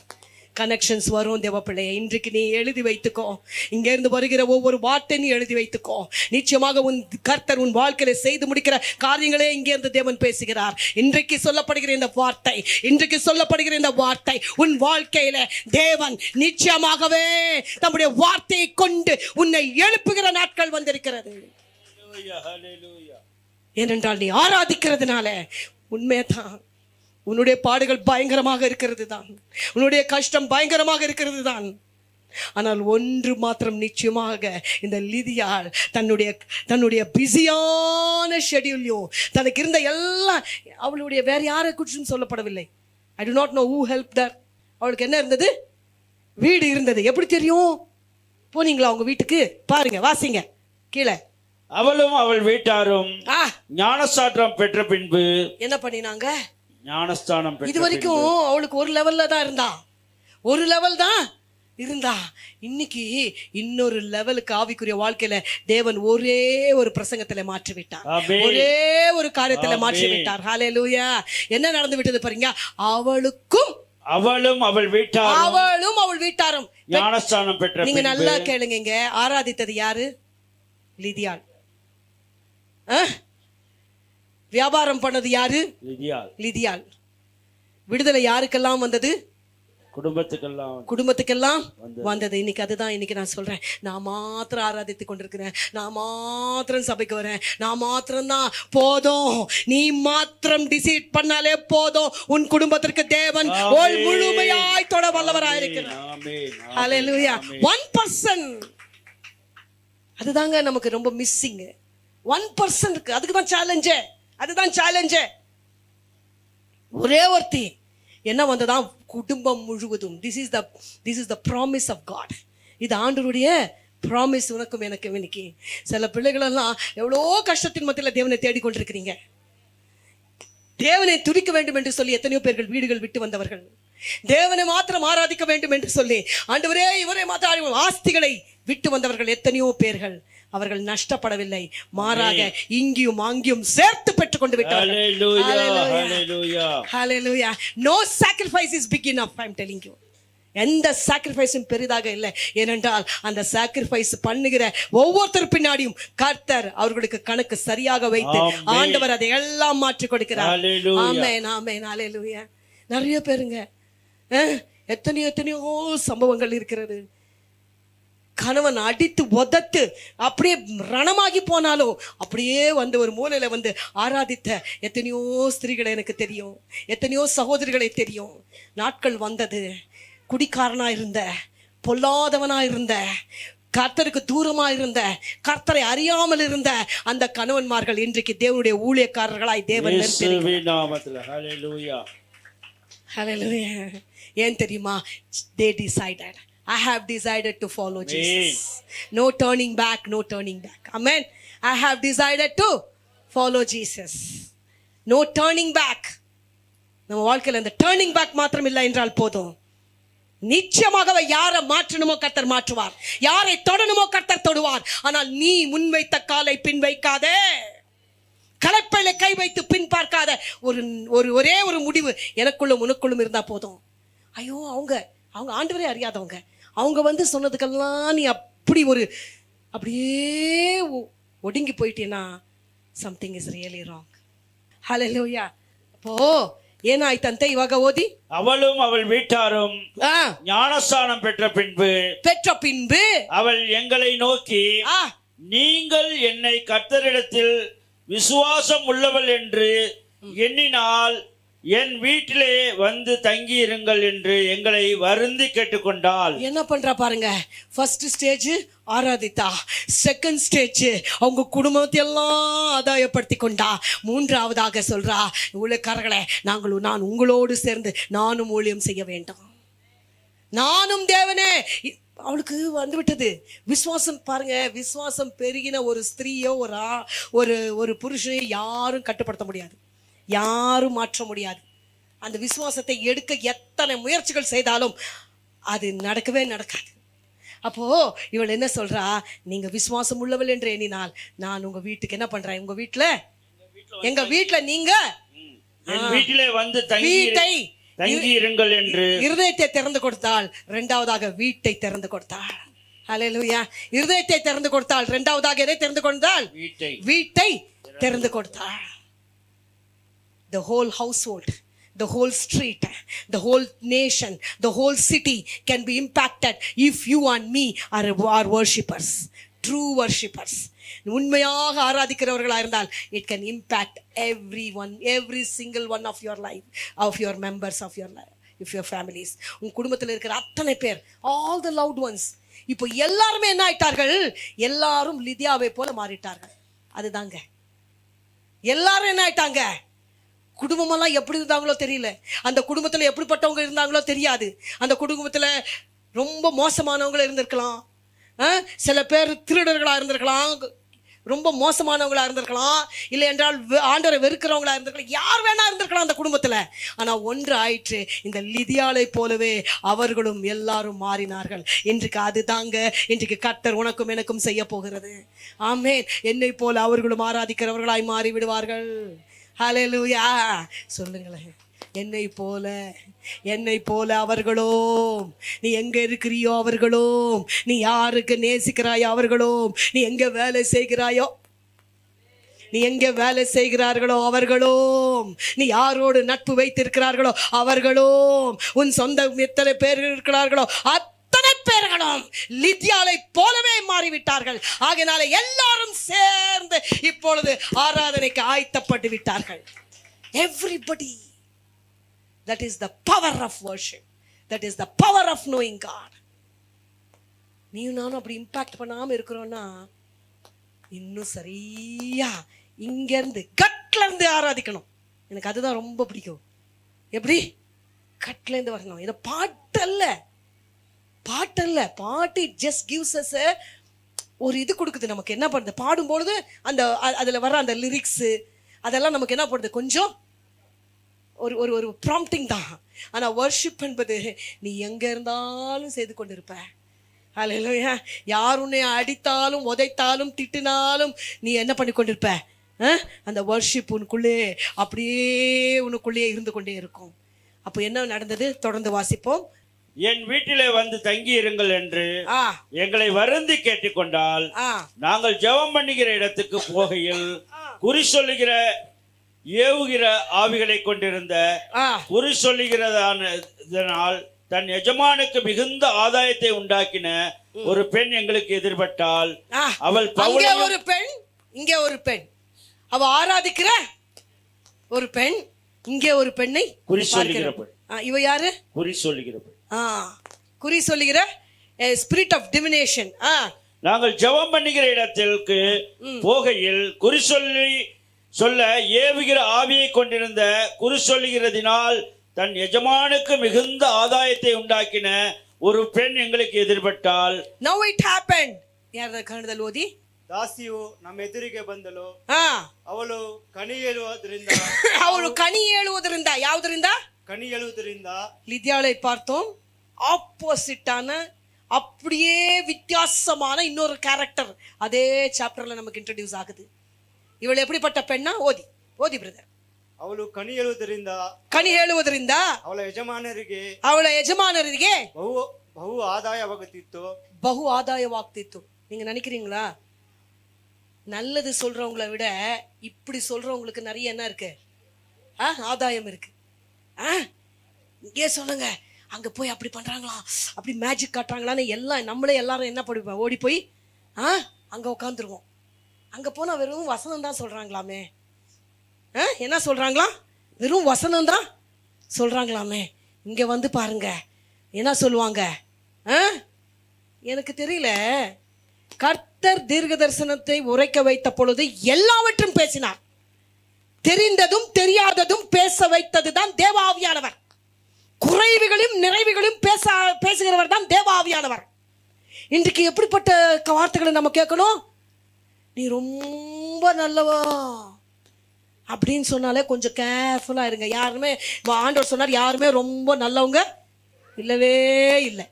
Speaker 1: கனெக்ஷன்ஸ் வரும் தேவ பிள்ளைய. இன்றைக்கு நீ எழுதி வைத்துக்கோ, இங்க இருந்து வருகிற ஒவ்வொரு வார்த்தை நீ எழுதி வைத்துக்கோ. நிச்சயமாக உன் கர்த்தர் உன் வாழ்க்கையில செய்து முடிக்கிற காரியங்களே இங்கே இருந்து தேவன் பேசுகிறார். இன்றைக்கு சொல்லப்படுகிற இந்த வார்த்தை, இன்றைக்கு சொல்லப்படுகிற இந்த வார்த்தை உன் வாழ்க்கையில தேவன் நிச்சயமாகவே தம்முடைய வார்த்தையை கொண்டு உன்னை எழுப்புகிற நாட்கள் வந்திருக்கிறது. ஏனென்றால் நீ ஆராதிக்கிறதுனால உண்மையதான் உன்னுடைய பாடுகள் பயங்கரமாக இருக்கிறது தான், உன்னுடைய கஷ்டம் பயங்கரமாக இருக்கிறது தான். ஆனால் ஒன்று மாத்திரம் நிச்சயமாக, இந்த லிதியாள் தன்னுடைய பிஸியான ஷெட்யூல்லையும் தனக்கு இருந்த எல்லாம், அவளுடைய வேற யாரை குறிச்சும் சொல்லப்படவில்லை. I do not know who helped her. அவளுக்கு என்ன இருந்தது? வீடு இருந்தது. எப்படி தெரியும்? போனீங்களா அவங்க வீட்டுக்கு? பாருங்க, வாசிங்க கீழே.
Speaker 2: அவளும் அவள் வீட்டாரும் ஞானசாற்றம் பெற்ற பின்பு
Speaker 1: என்ன பண்ணினாங்க?
Speaker 2: ஞானஸ்தானம்.
Speaker 1: இது வரைக்கும் அவளுக்கு ஒரு லெவல்ல தான் இருந்தா, ஒரு லெவல் தான் இருந்தா. இன்னைக்கு இன்னொரு லெவலுக்கு ஆவிக்குரிய வாழ்க்கையில தேவன் ஒரே ஒரு பிரசங்கத்துல மாற்றி விட்டார், ஒரே ஒரு காரியத்துல மாற்றி விட்டார். ஹல்லேலூயா. என்ன நடந்து விட்டது பாருங்க. அவளும் அவள் வீட்டாரும்
Speaker 2: ஞானஸ்தானம் பெற்ற.
Speaker 1: நீங்க நல்லா கேளுங்க, இங்க ஆராதித்தது யாரு? லிதியாள். வியாபாரம் பண்ணது யாரு? லிதியாள். விடுதலை யாருக்கெல்லாம் வந்தது? குடும்பத்துக்கெல்லாம் வந்தது. இன்னைக்கு அதுதான் இன்னைக்கு நான் சொல்றேன். நான் மாத்திரம் ஆராதித்துக் கொண்டிருக்கிறேன், நான் மாத்திரம் சபைக்கு வரேன், நான் மாத்திரம் தான் போதும். நீ மாத்திரம் டிசைட் பண்ணாலே போதும், உன் குடும்பத்திற்கு தேவன் முழுமையாய் தொட வல்லவராயிருக்கிறார். ஹல்லேலூயா. 1%. அதுதாங்க நமக்கு ரொம்ப மிஸ்ஸிங். 1% இருக்கு. அதுக்கு தான் சேலஞ்சே, அதுதான் சேலஞ்சே. ஒரே ஒருத்தி என்ன வந்ததான்? குடும்பம் முழுவதும். This is the promise of God. இது ஆண்டவருடைய ப்ராமிஸ் உனக்கும் எனக்கும். இன்னைக்கு சில பிள்ளைகள் எல்லாம் எவ்வளோ கஷ்டத்தின் மத்தியில் தேவனை தேடிக்கொண்டிருக்கிறீங்க. தேவனை துதிக்க வேண்டும் என்று சொல்லி எத்தனையோ பேர்கள் வீடுகள் விட்டு வந்தவர்கள், தேவனை மாத்திரம் ஆராதிக்க வேண்டும் என்று சொல்லி ஆண்டவரே இவரை மாத்திரம் ஆஸ்திகளை விட்டு வந்தவர்கள் எத்தனையோ பேர்கள். அவர்கள் நஷ்டப்படவில்லை, மாறாக இங்கேயும் அங்கேயும் சேர்த்து பெற்றுக் கொண்டு விட்டார்கள். ஹல்லேலூயா. No sacrifice is big enough, I am telling you. எந்த சாக்ரிஃபைஸும் பெரிதாக இல்லை. ஏனென்றால் அந்த சாக்ரிஃபைஸ் பண்ணுகிற ஒவ்வொருத்தர் பின்னாடியும் கர்த்தர் அவர்களுக்கு கணக்கு சரியாக வைத்து ஆண்டவர் அதை எல்லாம் மாற்றி கொடுக்கிறார். ஆமென், ஆமென், ஹல்லேலூயா. நிறைய பேருங்க எத்தனையோ சம்பவங்கள் இருக்கிறது. கணவன் அடித்து உதத்து அப்படியே ரணமாகி போனாலும் அப்படியே வந்து ஒரு மூலையில வந்து ஆராதித்த எத்தனையோ ஸ்திரீகளை எனக்கு தெரியும், எத்தனையோ சகோதரிகளை தெரியும். நாட்கள் வந்தது. குடிக்காரனா இருந்த, பொல்லாதவனா இருந்த, கர்த்தருக்கு தூரமா இருந்த, கர்த்தரை அறியாமல் இருந்த அந்த கணவன்மார்கள் இன்றைக்கு தேவனுடைய ஊழியக்காரர்களாய் தேவன் ஹல்லேலூயா. ஏன் தெரியுமா? They decided, I have decided to follow Jesus. No turning back, no turning back. Amen. I have decided to follow Jesus. No turning back. நம்ம வாழ்க்கையில அந்த turning back மாத்திரம் இல்லை என்றால் போதும். நிச்சயமாகவே யாரை மாற்றணுமோ கர்த்தர் மாற்றுவார், யாரை தொடணுமோ கர்த்தர் தொடுவார். ஆனால் நீ முன்வைத்த காலை பின் வைக்காதே, கலப்பையில கை வைத்து பின் பார்க்காத. ஒரே ஒரு முடிவு எனக்குள்ளும் உனக்குள்ளும் இருந்தா போதும். ஐயோ அவங்க ஆண்டவரே அறியாதவங்க, அவங்க வந்து சொன்னதுக்கெல்லாம் நீ அப்படியே ஒடுங்கி போயிட்டேன்னா சம்திங் இஸ் ரியலி ராங். ஹல்லேலூயா. அப்போ ಏನಾಯ್ತಂತೆ ಇವಾಗ ಓದಿ.
Speaker 2: அவளும் அவள் வீட்டாரும் ஞானஸ்தானம் பெற்ற பின்பு அவள் எங்களை நோக்கி, நீங்கள் என்னை கர்த்தரிடத்தில் விசுவாசம் உள்ளவள் என்று எண்ணினால் என் வீட்டிலே வந்து தங்கி இருங்கள் என்று எங்களை வருந்தி கேட்டுக்கொண்டால்.
Speaker 1: என்ன பண்றா பாருங்க. ஃபர்ஸ்ட் ஸ்டேஜ் ஆராதித்தா, செகண்ட் ஸ்டேஜ் அவங்க குடும்பத்தை எல்லாம் ஆதாயப்படுத்தி கொண்டா, மூன்றாவதாக சொல்றா, ஊழியக்காரர்களே நான் உங்களோடு சேர்ந்து நானும் ஊழியம் செய்ய வேண்டும், நானும் தேவனே. அவளுக்கு வந்து விட்டது விசுவாசம். பாருங்க, விசுவாசம் பெருகின ஒரு ஸ்திரீயோ ஒரு புருஷனையோ யாரும் கட்டுப்படுத்த முடியாது, யாரும் மாற்ற முடியாது. அந்த விசுவாசத்தை எடுக்க எத்தனை முயற்சிகள் செய்தாலும் அது நடக்கவே நடக்காது. அப்போ இவள் என்ன சொல்றா, நீங்க விசுவாசம் உள்ளவள் என்று எண்ணினால் நான் உங்க வீட்டுக்கு என்ன பண்றேன், எங்க வீட்டுல நீங்க
Speaker 2: என் வீட்டிலே வந்து
Speaker 1: வீட்டை
Speaker 2: தங்கி இருங்கள் என்று
Speaker 1: இருதயத்தை திறந்து கொடுத்தாள். இரண்டாவதாக வீட்டை திறந்து கொடுத்தாள். ஹல்லேலூயா. இருதயத்தை திறந்து கொடுத்தாள். இரண்டாவதாக எதை திறந்து கொடுத்தாள்? வீட்டை திறந்து கொடுத்தாள். The whole household, the whole street, the whole nation, the whole city can be impacted if you and me are worshippers, true worshippers. உண்மையாக ஆராதிக்கிறவர்களா இருந்தால் it can impact everyone, every single one of your life, of your members of your life, if your families. உன் குடும்பத்தில் இருக்கிற அத்தனை பேர், all the loved ones. இப்போ எல்லாருமே என்ன ஆயிட்டார்கள்? எல்லாரும் லிதியாவை போல மாறிட்டார்கள். அதுதாங்க, எல்லாரும் என்ன ஆயிட்டாங்க? குடும்பமெல்லாம் எப்படி இருந்தாங்களோ தெரியல, அந்த குடும்பத்தில் எப்படிப்பட்டவங்க இருந்தாங்களோ தெரியாது. அந்த குடும்பத்தில் ரொம்ப மோசமானவங்களும் இருந்திருக்கலாம், சில பேர் திருடர்களாக இருந்திருக்கலாம், ரொம்ப மோசமானவங்களா இருந்திருக்கலாம், இல்லை என்றால் ஆண்டவரை வெறுக்கிறவங்களா இருந்திருக்கலாம், யார் வேணா இருந்திருக்கலாம் அந்த குடும்பத்தில். ஆனால் ஒன்று ஆயிற்று, இந்த லிதியாளை போலவே அவர்களும் எல்லாரும் மாறினார்கள். இன்றைக்கு அதுதாங்க இன்றைக்கு கர்த்தர் உனக்கும் எனக்கும் செய்ய போகிறது. ஆமென். என்னை போல அவர்களும் ஆராதிக்கிறவர்களாய் மாறி விடுவார்கள். ஹல்லேலூயா. சொல்லுங்களேன், என்னை போல அவர்களும், நீ எங்க இருக்கிறியோ அவர்களும், நீ யாருக்கு நேசிக்கிறாயோ அவர்களும், நீ எங்க வேலை செய்கிறார்களோ அவர்களும், நீ யாரோடு நட்பு வைத்திருக்கிறார்களோ அவர்களும், உன் சொந்த எத்தனை பேர் இருக்கிறார்களோ அத்தனை பேர்களும் லிதியாளை போலவே மாறிவிட்டார்கள். ஆகையினால எல்லாரும் சேர்ந்து இப்பொழுது ஆராதனைக்கு ஆயத்தப்பட்டு விட்டார்கள். Everybody. That is the power of worship. That is the power of knowing God. நீயும் நானும் அப்படி இம்பாக்ட் பண்ணாம இருக்கிறோம்னா இன்னும் சரியா இங்கேருந்து கட்ல இருந்து ஆராதிக்கணும். எனக்கு அதுதான் ரொம்ப பிடிக்கும். எப்படி? கட்ல இருந்து வரணும். இதை பாட்டல்ல, பாட்டு ஜஸ்ட் கிவ்ஸ் அஸ் ஒரு இது கொடுக்குது நமக்கு. என்ன பண்ணுது? பாடும்பொழுது அந்த அதில் வர அந்த லிரிக்ஸு அதெல்லாம் நமக்கு என்ன பண்ணுது? கொஞ்சம் ஒரு ஒரு ப்ராம்ப்டிங் தான். ஆனால் வர்ஷிப் என்பது நீ எங்கே இருந்தாலும் செய்து கொண்டிருப்ப. ஹல்லேலூயா. யார் உன்னை அடித்தாலும் உதைத்தாலும் திட்டினாலும் நீ என்ன பண்ணி கொண்டிருப்ப? அந்த வர்ஷிப் உனக்குள்ளே உனக்குள்ளேயே இருந்து கொண்டே இருக்கும். அப்போ என்ன நடந்தது? தொடர்ந்து வாசிப்போம்.
Speaker 2: என் வீட்டிலே வந்து தங்கி இருங்கள் என்று எங்களை வருந்தி கேட்டுக்கொண்டால், நாங்கள் ஜெபம் பண்ணுகிற இடத்துக்கு போகையில் குறி சொல்லுகிற ஏவுகிற ஆவிகளை கொண்டிருந்த குறி சொல்லுகிறதானால் தன் எஜமானுக்கு மிகுந்த ஆதாயத்தை உண்டாக்கின ஒரு பெண் எங்களுக்கு எதிர்பட்டால், அவள்
Speaker 1: ஒரு பெண், இங்கே ஒரு பெண், அவ ஆராதிக்கிற ஒரு பெண், இங்கே ஒரு பெண்ணை
Speaker 2: குறி சொல்லுகிற பெண்.
Speaker 1: இவ யாரு?
Speaker 2: குறி சொல்லுகிற பெண்.
Speaker 1: குறி சொல்லுகிற ஸ்பிரிட் ஆஃப் டிவினேஷன்.
Speaker 2: நாங்கள் ஜெபம் பண்ணுகிற இடத்திற்கு போகையில் குறி சொல்ல ஏவுகிற ஆவியை கொண்டிருந்த குறி சொல்லுகிறதினால் தன் எஜமானுக்கு மிகுந்த ஆதாயத்தை உண்டாக்கின ஒரு பெண் எங்களுக்கு எதிர்பட்டால்.
Speaker 1: Now it happened. ಯಾರ ಕನ್ನಡದಲ್ಲಿ ಓದಿ.
Speaker 3: ದಾಸಿಯು ನಮ್ಮ ಎದುರಿಗೆ ಬಂದಳು. ಅವಳು ಕಣಿ ಹೇಳುವುದರಿಂದ ಯಾವುದರಿಂದ? கனி எழுவதರಿಂದ.
Speaker 1: லிதியாளை பார்த்தோம். ஆப்போசிட்டான, அப்படியே வித்தியாசமான இன்னொரு கேரக்டர் அதே சாப்டர்ல நமக்கு இன்ட்ரோடியூஸ் ஆகுது. இவள் எப்படிப்பட்ட பெண்ணா? ஓதி பிரதர்.
Speaker 3: ಅವಳು ಕಣಿ ಹೇಳುವುದರಿಂದ ಅವಳ ಯಜಮಾನರಿಗೆ ಬಹು ಆದಾಯವಾಗ್ತಿತ್ತು. நீங்க நினைக்கிறீங்களா? நல்லது சொல்றவங்களை விட இப்படி சொல்றவங்களுக்கு நிறைய என்ன இருக்கு? ஆதாயம் இருக்கு. இங்கே சொல்லுங்க, அங்க போய் அப்படி பண்றாங்களா, அப்படி மேஜிக் காட்டுறாங்களான்னு எல்லாம் நம்மளே எல்லாரும் என்ன படிப்போம்? ஓடி போய் அங்க உட்காந்துருவோம். அங்க போனா வெறும் வசனம் தான் சொல்றாங்களாமே. என்ன சொல்றாங்களா? வெறும் வசனம் தான் சொல்றாங்களாமே. இங்க வந்து பாருங்க என்ன சொல்லுவாங்க. எனக்கு தெரியல. கர்த்தர் தீர்க்க தரிசனத்தை உரைக்க வைத்த பொழுது எல்லாவற்றும் பேசினார். தெரிந்ததும் தெரியாததும் பேச வைத்ததுதான் தேவாவியானவர். குறைவுகளையும் நிறைவுகளையும் பேசுகிறவர் தான் தேவாவியானவர். இன்றைக்கு எப்படிப்பட்ட வார்த்தைகளை நம்ம கேட்கணும்? நீ ரொம்ப நல்லவா அப்படின்னு சொன்னாலே கொஞ்சம் கேர்ஃபுல்லா இருங்க. யாருமே ஆண்டவர் சொன்னார், யாருமே ரொம்ப நல்லவங்க இல்லவே இல்லை.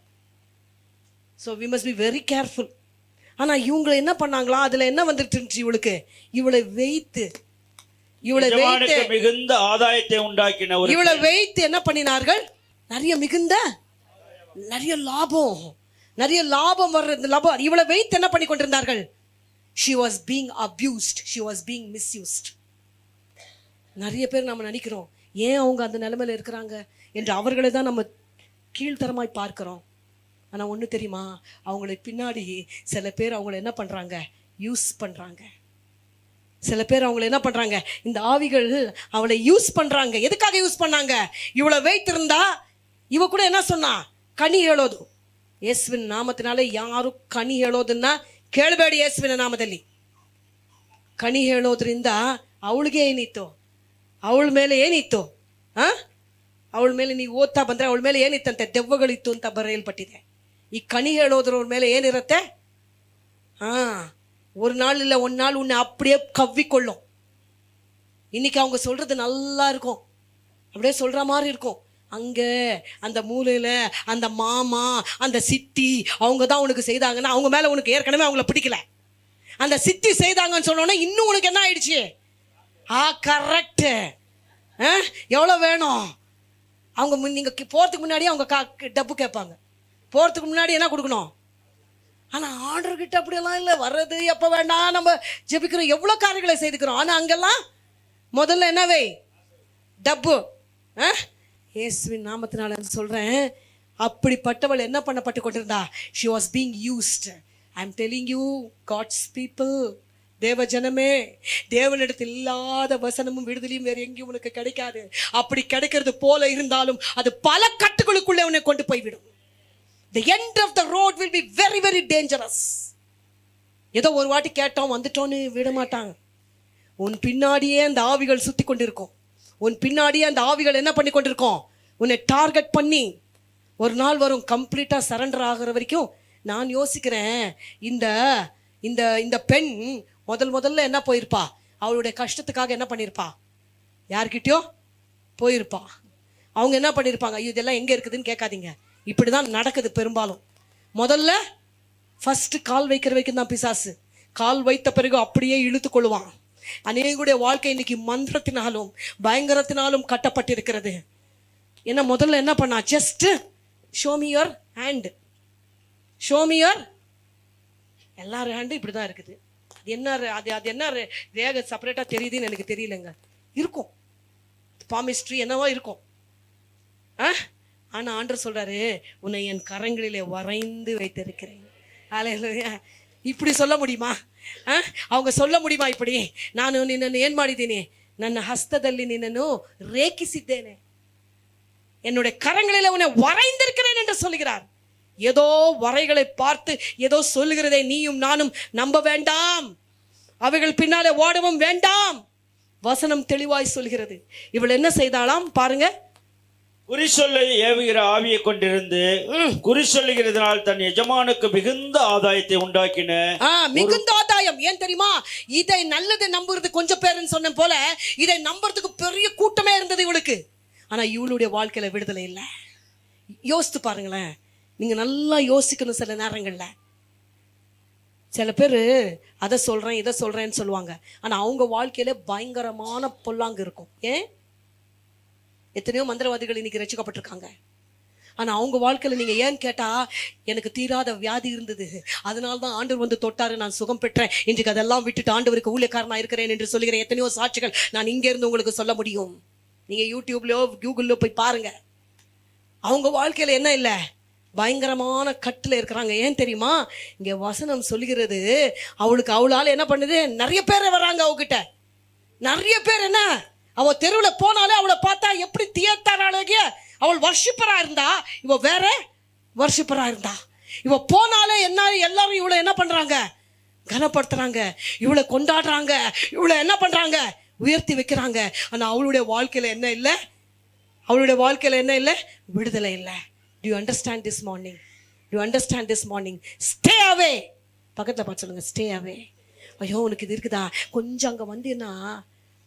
Speaker 3: So we must be very careful. ஆனா இவங்களை என்ன பண்ணாங்களா, அதுல என்ன வந்துட்டு இருந்துச்சு இவளுக்கு, இவளை வைத்து
Speaker 2: மிகுந்த ஆதாயத்தை உண்டாக்கின
Speaker 3: இவளை வைத்து என்ன பண்ணினார்கள், நிறைய லாபம் வர்றது லாபம். இவளை வைத்து என்ன பண்ணி கொண்டிருந்தார்கள்? she was being abused, she was being misused. நிறைய பேர் நம்ம நினைக்கிறோம் ஏன் அவங்க அந்த நிலைமையில இருக்கிறாங்க என்று அவர்களை தான் நம்ம கீழ்த்தரமாய் பார்க்கிறோம். ஆனா ஒண்ணு தெரியுமா, அவங்களுக்கு பின்னாடி சில பேர் அவங்களை என்ன பண்றாங்க, யூஸ் பண்றாங்க. சில பேர் அவங்களை என்ன பண்றாங்க, இந்த ஆவிகள் அவளை யூஸ் பண்றாங்க. எதுக்காக யூஸ் பண்ணாங்க? இவளை வைத்திருந்தா இவ கூட என்ன சொன்னா, கனி ಹೇಳೋದು. ಯೇಸುವಿನ ನಾಮத்தினாலே ಯಾರು ಕನಿ ಹೇಳೋದನ್ನ ಕೇಳಬೇಡಿ. ಯೇಸುವಿನ ನಾಮದಲ್ಲಿ ಕನಿ ಹೇಳೋದ್ರಿಂದ ಅವಳಿಗೆ ಏನಿತ್ತು, ಅವಳ ಮೇಲೆ ಏನಿತ್ತು, ಅವಳ ಮೇಲೆ ನೀವು ಓದ್ತಾ ಬಂದ್ರೆ ಅವಳ ಮೇಲೆ ಏನಿತ್ತಂತೆ, ದೆವ್ವಗಳಿತ್ತು ಅಂತ ಬರೆಯಲ್ಪಟ್ಟಿದೆ. ಈ ಕನಿ ಹೇಳೋದ್ರವ್ರ ಮೇಲೆ ಏನಿರುತ್ತೆ, ஒரு நாள் இல்லை ஒரு நாள் உன்னை அப்படியே கவ்விக்கொள்ளும். இன்னைக்கு அவங்க சொல்றது நல்லா இருக்கும், அப்படியே சொல்ற மாதிரி இருக்கும். அங்க அந்த மூலையில அந்த மாமா அந்த சித்தி அவங்க தான் உனக்கு செய்தாங்கன்னா அவங்க மேல உனக்கு ஏற்கனவே அவங்கள பிடிக்கல. அந்த சித்தி செய்தாங்கன்னு சொன்னோன்னா இன்னும் உனக்கு என்ன ஆயிடுச்சு, கரெக்ட், எவ்வளவு வேணும். அவங்க நீங்க போறதுக்கு முன்னாடி அவங்க டப்பு கேட்பாங்க. போறதுக்கு முன்னாடி என்ன கொடுக்கணும். ஆனா ஆர்டர்கிட்ட அப்படியெல்லாம் இல்லை, வர்றது எப்ப வேண்டாம் நம்ம ஜெபிக்கிறோம், எவ்வளவு காரியங்களை செய்துக்கிறோம். ஆனா அங்கெல்லாம் முதல்ல என்னவே டப்பு. இயேசுவின் நாமத்தினால சொல்றேன், அப்படிப்பட்டவள் என்ன பண்ணப்பட்டு கொண்டிருந்தா, she was being used. I am telling you, God's people, தேவ ஜனமே, தேவனிடத்தில் இல்லாத வசனமும் விடுதலையும் வேற எங்கேயும் உனக்கு கிடைக்காது. அப்படி கிடைக்கிறது போல இருந்தாலும் அது பல கட்டுகளுக்குள்ளே உன்னை கொண்டு போய்விடும். The end of the road will be very very dangerous. ஏதோ ஒரு வாட்டி கேட்டோம் வந்துட்டோன்னு விட மாட்டாங்க. உன் பின்னாடியே அந்த ஆவிகள் சுத்தி கொண்டிருக்கும். உன் பின்னாடியே அந்த ஆவிகள் என்ன பண்ணி கொண்டிருக்கோம், உன்னை டார்கெட் பண்ணி ஒரு நாள் வரும் கம்ப்ளீட்டா சரண்டர் ஆகிற வரைக்கும். நான் யோசிக்கிறேன், இந்த இந்த இந்த பெண் முதல்ல என்ன போயிருப்பா, அவளுடைய கஷ்டத்துக்காக என்ன பண்ணிருப்பா, யார்கிட்டயோ போயிருப்பா. அவங்க என்ன பண்ணிருப்பாங்க, ஐயோ இதெல்லாம் எங்க இருக்குதுன்னு கேட்காதீங்க, இப்படிதான் நடக்குது பெரும்பாலும். முதல்ல ஃபர்ஸ்ட் கால் வைக்கிற வரைக்கும் தான் பிசாசு, கால் வைத்த பிறகு அப்படியே இழுத்து கொள்ளுவான். அநேகருடைய வாழ்க்கை இன்னைக்கு மந்திரத்தினாலும் பயங்கரத்தினாலும் கட்டப்பட்டிருக்கிறது. என்ன முதல்ல என்ன பண்ணா, just show me your hand, show me your, எல்லாரும் ஹேண்டும் இப்படிதான் இருக்குது. அது என்ன அது என்ன ரேக செப்பரேட்டா தெரியுதுன்னு எனக்கு தெரியலங்க. இருக்கும் பாமிஸ்ட்ரி என்னவோ இருக்கும். ஆனா ஆண்டவர் சொல்றாரு, உன்னை என் கரங்களிலே வரைந்து வைத்திருக்கிறேன். அல்லேலூயா. இப்படி சொல்ல முடியுமா? அவங்க சொல்ல முடியுமா இப்படி, ನಾನು ನಿನ್ನನ್ನು ಏನ್ ಮಾಡಿದ್ದೀನಿ, ನನ್ನ ಹಸ್ತದಲ್ಲಿ ನಿನ್ನನ್ನು ರೇಖಿಸಿದ್ದೇನೆ, என்னுடைய கரங்களிலே உன்னை வரைந்திருக்கிறேன் என்று சொல்கிறார். ஏதோ வரைகளை பார்த்து ஏதோ சொல்லுகிறதை நீயும் நானும் நம்ப வேண்டாம், அவைகள் பின்னாலே ஓடவும் வேண்டாம். வசனம் தெளிவாய் சொல்கிறது. இவள் என்ன செய்தாலாம் பாருங்க,
Speaker 2: குறி சொல்ல ஏவுகிற ஆவியை கொண்டிருந்து குறி சொல்லுகிறதுனால் தன் எஜமானுக்கு மிகுந்த ஆதாயத்தை உண்டாக்கின.
Speaker 3: மிகுந்த ஆதாயம். ஏன் தெரியுமா, இதை நல்லது நம்புறது கொஞ்சம் பேருன்னு சொன்ன போல இதை நம்புறதுக்கு பெரிய கூட்டமே இருந்தது இவளுக்கு. ஆனா இவளுடைய வாழ்க்கையில விடுதலை இல்லை. யோசித்து பாருங்களேன், நீங்க நல்லா யோசிக்கணும். சில நேரங்கள்ல சில பேர் அதை சொல்றேன் இதை சொல்றேன்னு சொல்லுவாங்க, ஆனா அவங்க வாழ்க்கையில பயங்கரமான பொல்லாங்கு இருக்கும். ஏன், எத்தனையோ மந்திரவாதிகள் இன்னைக்கு ரசிக்கப்பட்டிருக்காங்க. ஆனா அவங்க வாழ்க்கையில நீங்க ஏன் கேட்டா, எனக்கு தீராத வியாதி இருந்தது, அதனால்தான் ஆண்டவர் வந்து தொட்டாரு, நான் சுகம் பெற்றேன், இன்றைக்கு அதெல்லாம் விட்டுட்டு ஆண்டவருக்கு ஊழியக்காரனா இருக்கிறேன் என்று சொல்லுகிற எத்தனையோ சாட்சிகள் நான் இங்க இருந்து உங்களுக்கு சொல்ல முடியும். நீங்க யூடியூப்லயோ கூகுள்லயோ போய் பாருங்க. அவங்க வாழ்க்கையில என்ன இல்லை, பயங்கரமான கட்டுல இருக்கிறாங்க. ஏன் தெரியுமா, இங்க வசனம் சொல்லுகிறது, அவளால என்ன பண்ணுது, நிறைய பேர் வராங்க அவகிட்ட, நிறைய பேர் என்ன அவ தெருவுல போனாலே அவளை பார்த்தா எப்படி தியேட்டராகிய அவள் வர்ஷிப்பரா இருந்தா, இவ வேற வர்ஷிப்பரா இருந்தா. இவ போனாலே என்ன, எல்லாரும் இவளை என்ன பண்றாங்க, கனப்படுத்துறாங்க, இவளை கொண்டாடுறாங்க, இவளை என்ன பண்றாங்க, உயர்த்தி வைக்கிறாங்க. ஆனா அவளுடைய வாழ்க்கையில என்ன இல்லை, அவளுடைய வாழ்க்கையில என்ன இல்லை, விடுதலை இல்லை. To you understand this morning? To you understand this morning? Stay away. பக்கத்துல பார்த்து சொல்லுங்க, ஸ்டே அவே. ஐயோ உனக்கு இது இருக்குதா, கொஞ்சம் அங்க வந்தீங்கன்னா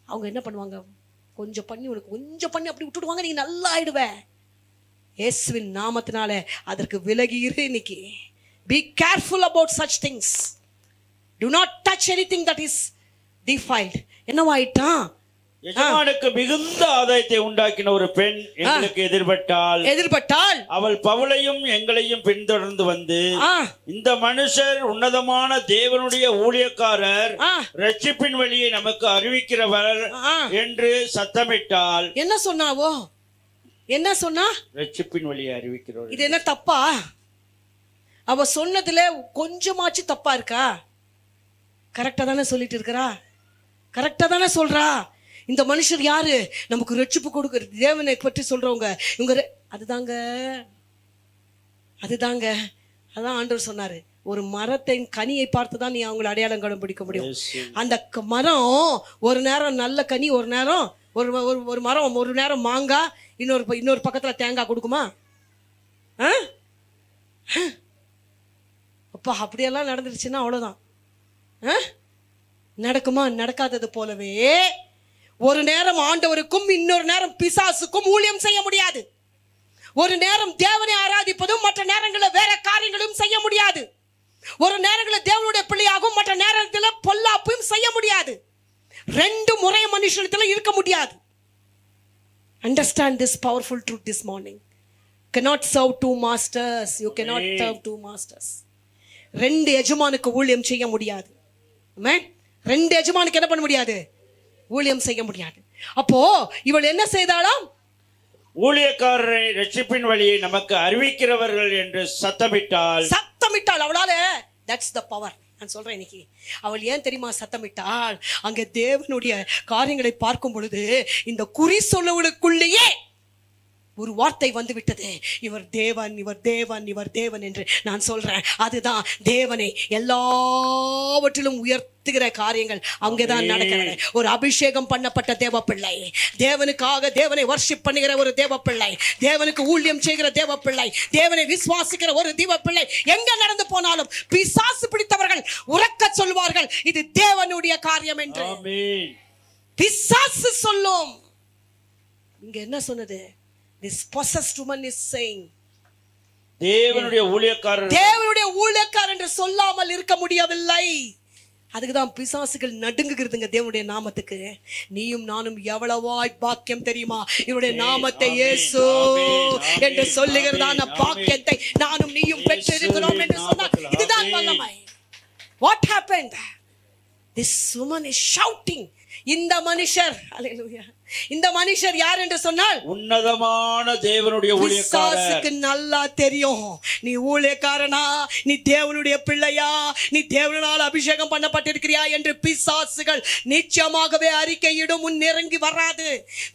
Speaker 3: அவங்க என்ன பண்ணுவாங்க, கொஞ்சம் பண்ணி உனக்கு கொஞ்சம் பண்ணி அப்படி விட்டுடுவாங்க, நீங்க நல்லா ஆயிடுவ. இயேசுவின் நாமத்தினால அதற்கு விலகி இரு இன்னைக்கு. Be careful about such things. Do not touch anything that is defiled. என்னவாயிட்டான்,
Speaker 2: எஜமானுக்கு மிகுந்த ஆதாயத்தை உண்டாக்கின ஒரு பெண் எங்களுக்கு எதிர்பட்டால் அவள் பவுலையும் எங்களையும் பின்தொடர்ந்து வந்து, இந்த மனுஷர் உன்னதமான தேவனுடைய ஊழியக்காரர், ரட்சிப்பின் வழியை நமக்கு அறிவிக்கிறவர் என்று சத்தமிட்டாள்.
Speaker 3: என்ன சொன்னாவோ, என்ன சொன்னா,
Speaker 2: ரட்சிப்பின் வழியை அறிவிக்கிறவர்.
Speaker 3: இது என்ன தப்பா? அவ சொன்னதுல கொஞ்சமாச்சு தப்பா இருக்கா? கரெக்டா தானே சொல்லிட்டு இருக்கிறா, கரெக்டா தானே சொல்றா. இந்த மனுஷர் யாரு, நமக்கு ரட்சிப்பு கொடுக்கிற தேவனை பற்றி சொல்றவங்க இவங்க. அதுதாங்க அதான் ஆண்டவர் சொன்னாரு, ஒரு மரத்தின் கனியை பார்த்து தான் நீ அவங்களை அடையாளம் கண்டுபிடிக்க முடியும். அந்த மரம் ஒரு நேரம் நல்ல கனி, ஒரு நேரம் ஒரு மரம் ஒரு நேரம் மாங்காய், இன்னொரு பக்கத்துல தேங்காய் கொடுக்குமா? அப்பா அப்படியெல்லாம் நடந்துருச்சுன்னா அவ்வளவுதான். நடக்குமா? நடக்காதது போலவே ஒரு நேரம் ஆண்டவருக்கும் இன்னொரு நேரம் பிசாசுக்கும் ஊழியம் செய்ய முடியாது. ஒரு நேரம் தேவனை ஆராதிப்பதும் மற்ற நேரங்களில் வேற காரியங்களும் செய்ய முடியாது. ஒரு நேரங்களில் தேவனுடைய பிள்ளையாகவும் மற்ற நேரத்தில் பொல்லாப்பையும் செய்ய முடியாது. ரெண்டு முறை மனுஷனத்தில் இருக்க முடியாது. Understand this powerful truth this morning. Cannot serve two masters. You cannot serve two masters. ரெண்டு எஜமானுக்கு ஊழியம் செய்ய முடியாது. ஆமென். ரெண்டு எஜமானுக்கு என்ன பண்ண முடியாது, ஊழியம் செய்ய முடியாது. அப்போ இவள் என்ன செய்தாளாம்,
Speaker 2: ஊழியக்காரரை ரட்சிப்பின் வழியை நமக்கு அறிவிக்கிறவர்கள் என்று சத்தமிட்டாள்.
Speaker 3: அவளால. that's the power. நான் சொல்றேன் இன்னைக்கு அவள் ஏன் தெரியுமா சத்தமிட்டாள்? அங்கே தேவனுடைய காரியங்களை பார்க்கும் பொழுது இந்த குறி சொல்லவளுக்குள்ளேயே ஒரு வார்த்தை வந்து விட்டது, இவர் தேவன், இவர் தேவன், இவர் தேவன் என்று. நான் சொல்றேன், அதுதான் தேவனை எல்லாவற்றிலும் உயர்த்துகிற காரியங்கள் அங்கேதான் நடக்கிறது. ஒரு அபிஷேகம் பண்ணப்பட்ட தேவ பிள்ளை, தேவனுக்காக தேவனை வர்ஷிப் பண்ணுகிற ஒரு தேவ பிள்ளை, தேவனுக்கு ஊழியம் செய்கிற தேவ பிள்ளை, தேவனை விசுவாசிக்கிற ஒரு தேவ பிள்ளை எங்க நடந்து போனாலும் பிசாசு பிடித்தவர்கள் உரக்க சொல்வார்கள், இது தேவனுடைய காரியம் என்று. பிசாசு சொல்லும். இங்க என்ன சொன்னது? This possessed woman is saying,
Speaker 2: தேவனுடைய ஊழியக்காரர்
Speaker 3: என்று சொல்லாமல் இருக்க முடியவில்லை. அதுக்குதான் பிசாசுகள் நடுங்குகிறதுங்க தேவனுடைய நாமத்துக்கு. நீயும் நானும் எவ்வளவாய் பாக்கியம் தெரியுமா, இவருடைய நாமத்தை இயேசு என்று சொல்லுகிறதான பாக்கியத்தை நானும் நீயும் பெற்றிருக்கிறோம் என்று சொன்னால் இதுதான் வல்லமை. What happened? This woman is shouting. இந்த மனுஷர், அல்லேலூயா, இந்த மனுஷர் யார் என்று சொன்னால்
Speaker 2: உன்னதமான தேவனுடைய ஊழியக்காரர்.
Speaker 3: பிசாசுக்கு நல்லா தெரியும், நீ ஊழியக்காரனா, நீ தேவனுடைய பிள்ளையா, நீ தேவனால் அபிஷேகம் பண்ணப்பட்டிருக்கிறியா என்று பிசாசுகள் நிச்சயமாகவே அறிக்கையிடும். முன் நெருங்கி வராது.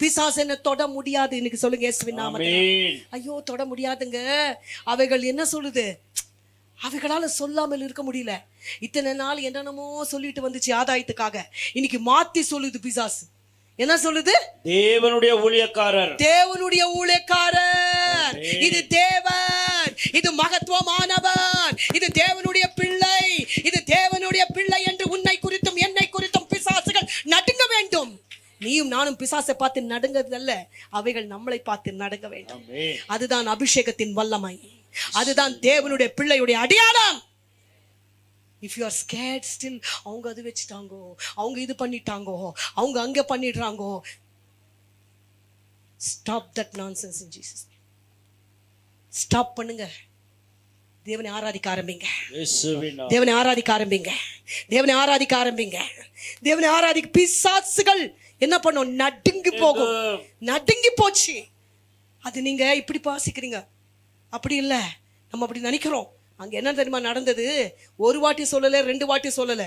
Speaker 3: பிசாசு என்ன தொட முடியாது. இன்னைக்கு சொல்லுங்க இயேசுவின் நாமத்தில். ஐயோ தொட முடியாதுங்க. அவைகள் என்ன சொல்லுது, அவைகளால சொல்லாமல் இருக்க முடியல. இத்தனை நாள் என்னென்னமோ சொல்லிட்டு வந்துச்சு ஆதாயத்துக்காக, இன்னைக்கு மாத்தி சொல்லுது பிசாசு. என்ன சொல்லுது?
Speaker 2: தேவனுடைய ஊழியக்காரர்,
Speaker 3: தேவனுடைய ஊழியக்காரர், இது தேவன், இது மகத்துவமானவர், இது தேவனுடைய பிள்ளை, இது தேவனுடைய பிள்ளை என்று உன்னை குறித்தும் என்னை குறித்தும் பிசாசுகள் நடுங்க வேண்டும். நீயும் நானும் பிசாசை பார்த்து நடுங்கிறதல்ல, அவைகள் நம்மளை பார்த்து நடுங்க வேண்டும். அதுதான் அபிஷேகத்தின் வல்லமை, அதுதான் தேவனுடைய பிள்ளையுடைய அடையாளம். If you are scared still, அவங்க அது வச்சுட்டாங்கோ, அவங்க இது பண்ணிட்டாங்கோ, அவங்க அங்க பண்ணிடுறாங்கோ, stop that nonsense in Jesus. Stop பண்ணுங்க. தேவனை ஆராதிக்க ஆரம்பிங்க. தேவனை ஆராதிக்க ஆரம்பிங்க. தேவனை ஆராதிக்க ஆரம்பிங்க. தேவனை ஆராதிக்க. பிசாசுகள் என்ன பண்ணும்? நடுங்கி போகும். நடுங்கி போச்சு. அது நீங்க இப்படி வாசிக்கிறீங்க, அப்படி இல்லை. நம்ம அப்படி நினைக்கிறோம். அங்க என்ன தெரியுமா நடந்தது? ஒரு வாட்டி சொல்லல, ரெண்டு வாட்டி சொல்லல,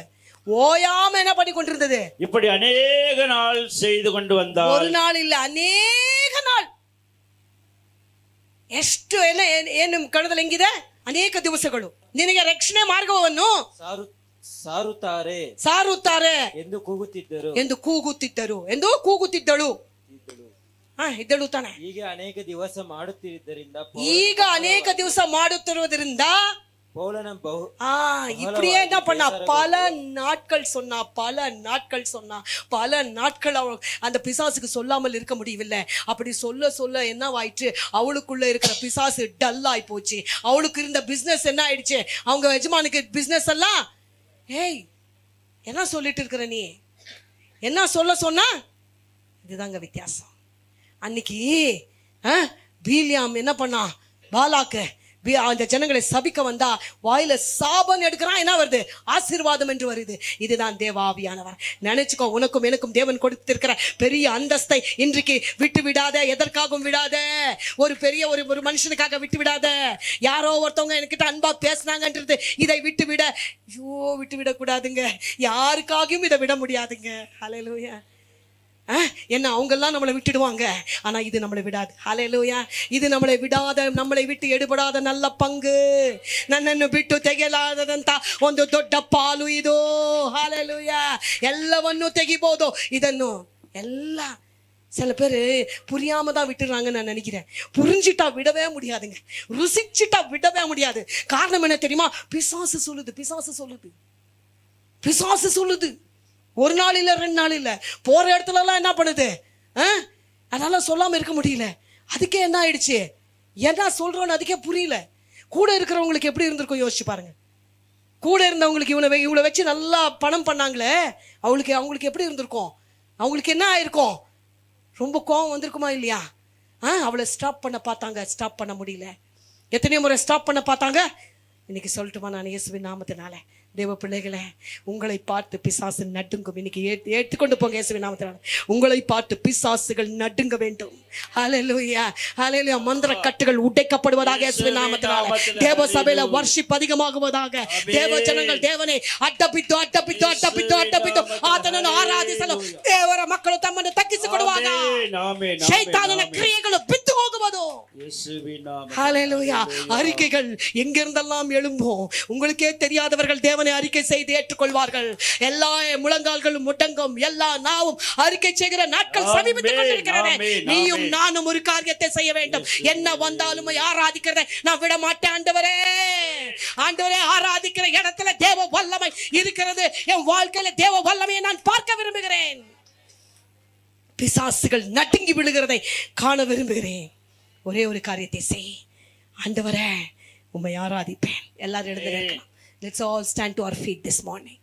Speaker 3: ஓயாம என்ன பண்ணி கொண்டிருந்தது.
Speaker 2: இப்படி ಅನೇಕ நாள் செய்து கொண்டு வந்தால்
Speaker 3: ஒரு நாள் ಇಲ್ಲ, ಅನೇಕ ನಾள். ಎಷ್ಟು ಏನು ಕಣದಲ್ಲಿ ಹೆಂಗಿದೆ, ಅನೇಕ ದಿವಸಗಳು. ನಿನಗೆ ರಕ್ಷಣೆ ಮಾರ್ಗವನ್ನು ಸಾರುತ್ತಾರೆ
Speaker 4: ಎಂದು ಕೂಗುತ್ತಿದ್ದರು
Speaker 3: ಎಂದು ಕೂಗುತ್ತಿದ್ದಳು. ಇದ್ದಳು ತಾನೆ.
Speaker 4: ಈಗ ಅನೇಕ ದಿವಸ
Speaker 3: ಮಾಡುತ್ತಿರುವುದರಿಂದ
Speaker 4: பவுலனும்
Speaker 3: இப்படியே என்ன பண்ணா, பல நாட்கள் சொன்னா அந்த பிசாசுக்கு சொல்லாமல் இருக்க முடியவில்லை. அப்படி சொல்ல என்னவாயிற்று, அவளுக்குள்ள இருக்கிற பிசாசு டல் ஆயி போச்சு. அவளுக்கு இருந்த பிசினஸ் என்ன ஆயிடுச்சு, அவங்க எஜமானுக்கு பிசினஸ் எல்லாம். ஏய், என்ன சொல்லிட்டு இருக்கிற நீ, என்ன சொன்னா, இதுதாங்க வித்தியாசம். அன்னைக்கு பீலியாம் என்ன பண்ணா, பாலாக்கு அந்த ஜனங்களை சபிக்க வந்தா வாயில சாபம் எடுக்கிறான், என்ன வருது, ஆசீர்வாதம் என்று வருது. இதுதான் தேவாவியானவர். நினைச்சுக்கோ, உனக்கும் எனக்கும் தேவன் கொடுத்திருக்கிற பெரிய அந்தஸ்தை இன்றைக்கு விட்டு விடாத, எதற்காகவும் விடாத. ஒரு பெரிய ஒரு மனுஷனுக்காக விட்டு விடாத. யாரோ ஒருத்தவங்க என்கிட்ட அன்பா பேசினாங்கன்றது இதை விட்டு விடக்கூடாதுங்க. யாருக்காகவும் இதை விட முடியாதுங்க. ஹல்லேலூயா. என்ன அவங்கெல்லாம் நம்மளை விட்டுடுவாங்க, ஆனா இது நம்மளை விடாது. ஹல்லேலூயா. இது நம்மளை விடாத, நம்மளை விட்டு எடுபடாத நல்ல ಪಂಗು. ನನ್ನನ್ನು ಬಿಟ್ಟು ತೆಗೆಯಲಾರದಂತ ಒಂದು ದೊಡ್ಡ ಪಾಲು ಇದು. ஹல்லேலூயா. ಎಲ್ಲವನ್ನೂ ತೆಗಿಬಹುದು. ಇದನ್ನು ಎಲ್ಲ சில பேர் புரியாம தான் விட்டுறாங்க நான் நினைக்கிறேன். புரிஞ்சிட்டா விடவே முடியாதுங்க, ருசிச்சிட்டா விடவே முடியாது. காரணம் என்ன தெரியுமா, பிசாசு சொல்லுது. ஒரு நாள் இல்ல, 2 நாள் இல்ல, போற இடத்துல எல்லாம் என்ன பண்ணுது, அதனால சொல்லாம இருக்க முடியல. அதுக்கே என்ன ஆயிடுச்சு, என்ன சொல்றோன்னு அதுக்கே புரியல. கூட இருக்கிறவங்களுக்கு எப்படி இருந்திருக்கும் யோசிச்சு பாருங்க. கூட இருந்தவங்களுக்கு இவளை வச்சு நல்லா பணம் பண்ணாங்களே, அவங்களுக்கு எப்படி இருந்திருக்கும், அவங்களுக்கு என்ன ஆயிருக்கும், ரொம்ப கோவம் வந்திருக்குமா இல்லையா? அவளை ஸ்டாப் பண்ண பார்த்தாங்க, ஸ்டாப் பண்ண முடியல. எத்தனையோ முறை ஸ்டாப் பண்ண பார்த்தாங்க. இன்னைக்கு சொல்லட்டுமா, நான் இயேசுவின் நாமத்தினால, தேவ பிள்ளைகளே, உங்களை பார்த்து பிசாசு நடுங்கும். இன்னைக்கு ஏற்றுக்கொண்டு போங்க இயேசுவின் நாமத்தினால. உங்களை பார்த்து பிசாசுகள் நடுங்க வேண்டும். ஹல்லேலூயா, ஹல்லேலூயா. மந்திர கட்டுகள் உடைக்கப்படுவதாக இயேசுவின் நாமத்தினால. தேவ சபையில வர்ஷிப் அதிகமாகுவதாக. தேவ ஜனங்கள் தேவனை ಅಡ್ಡಬಿದ್ದು ಆತನನ್ನು ಆರಾಧಿಸಲು ದೇವರ ಮಕ್ಕಳು ತಮ್ಮನ್ನು ತಗ್ಗಿಸಿಕೊಡುವಾಗ ಶೈತಾನನ ಕ್ರಿಯೆಗಳು ಬಿದ್ದು ಹೋಗುವುದು. ஹல்லேலூயா. அறிக்கைகள் எங்கிருந்தெல்லாம் எழும்பும், உங்களுக்கே தெரியாதவர்கள் தேவனை அறிக்கை செய்து ஏற்றுக்கொள்வார்கள். எல்லா முழங்கால்களும் முடங்கும், எல்லா நாவும் அறிக்கை செய்கிற நாட்கள் சமீபத்துக் கொண்டிருக்கிறது. நீயும் நானும் ஒரு காரியத்தை செய்ய வேண்டும். என்ன வந்தாலும் ஆராதிக்கிறதை நான் விட மாட்டேன். ஆண்டவரே, ஆராதிக்கிற இடத்துல தேவ வல்லமை இருக்கிறது. என் வாழ்க்கையில தேவ வல்லமையை நான் பார்க்க விரும்புகிறேன். பிசாசுகள் நடுங்கி விழுகிறதை காண விரும்புகிறேன். ஒரே ஒரு காரியத்தை செய். ஆண்டவரே, உம்மை ஆராதிப்பேன். எல்லாரும் எழுந்து நிற்கலாம். Let's all stand to our feet this morning.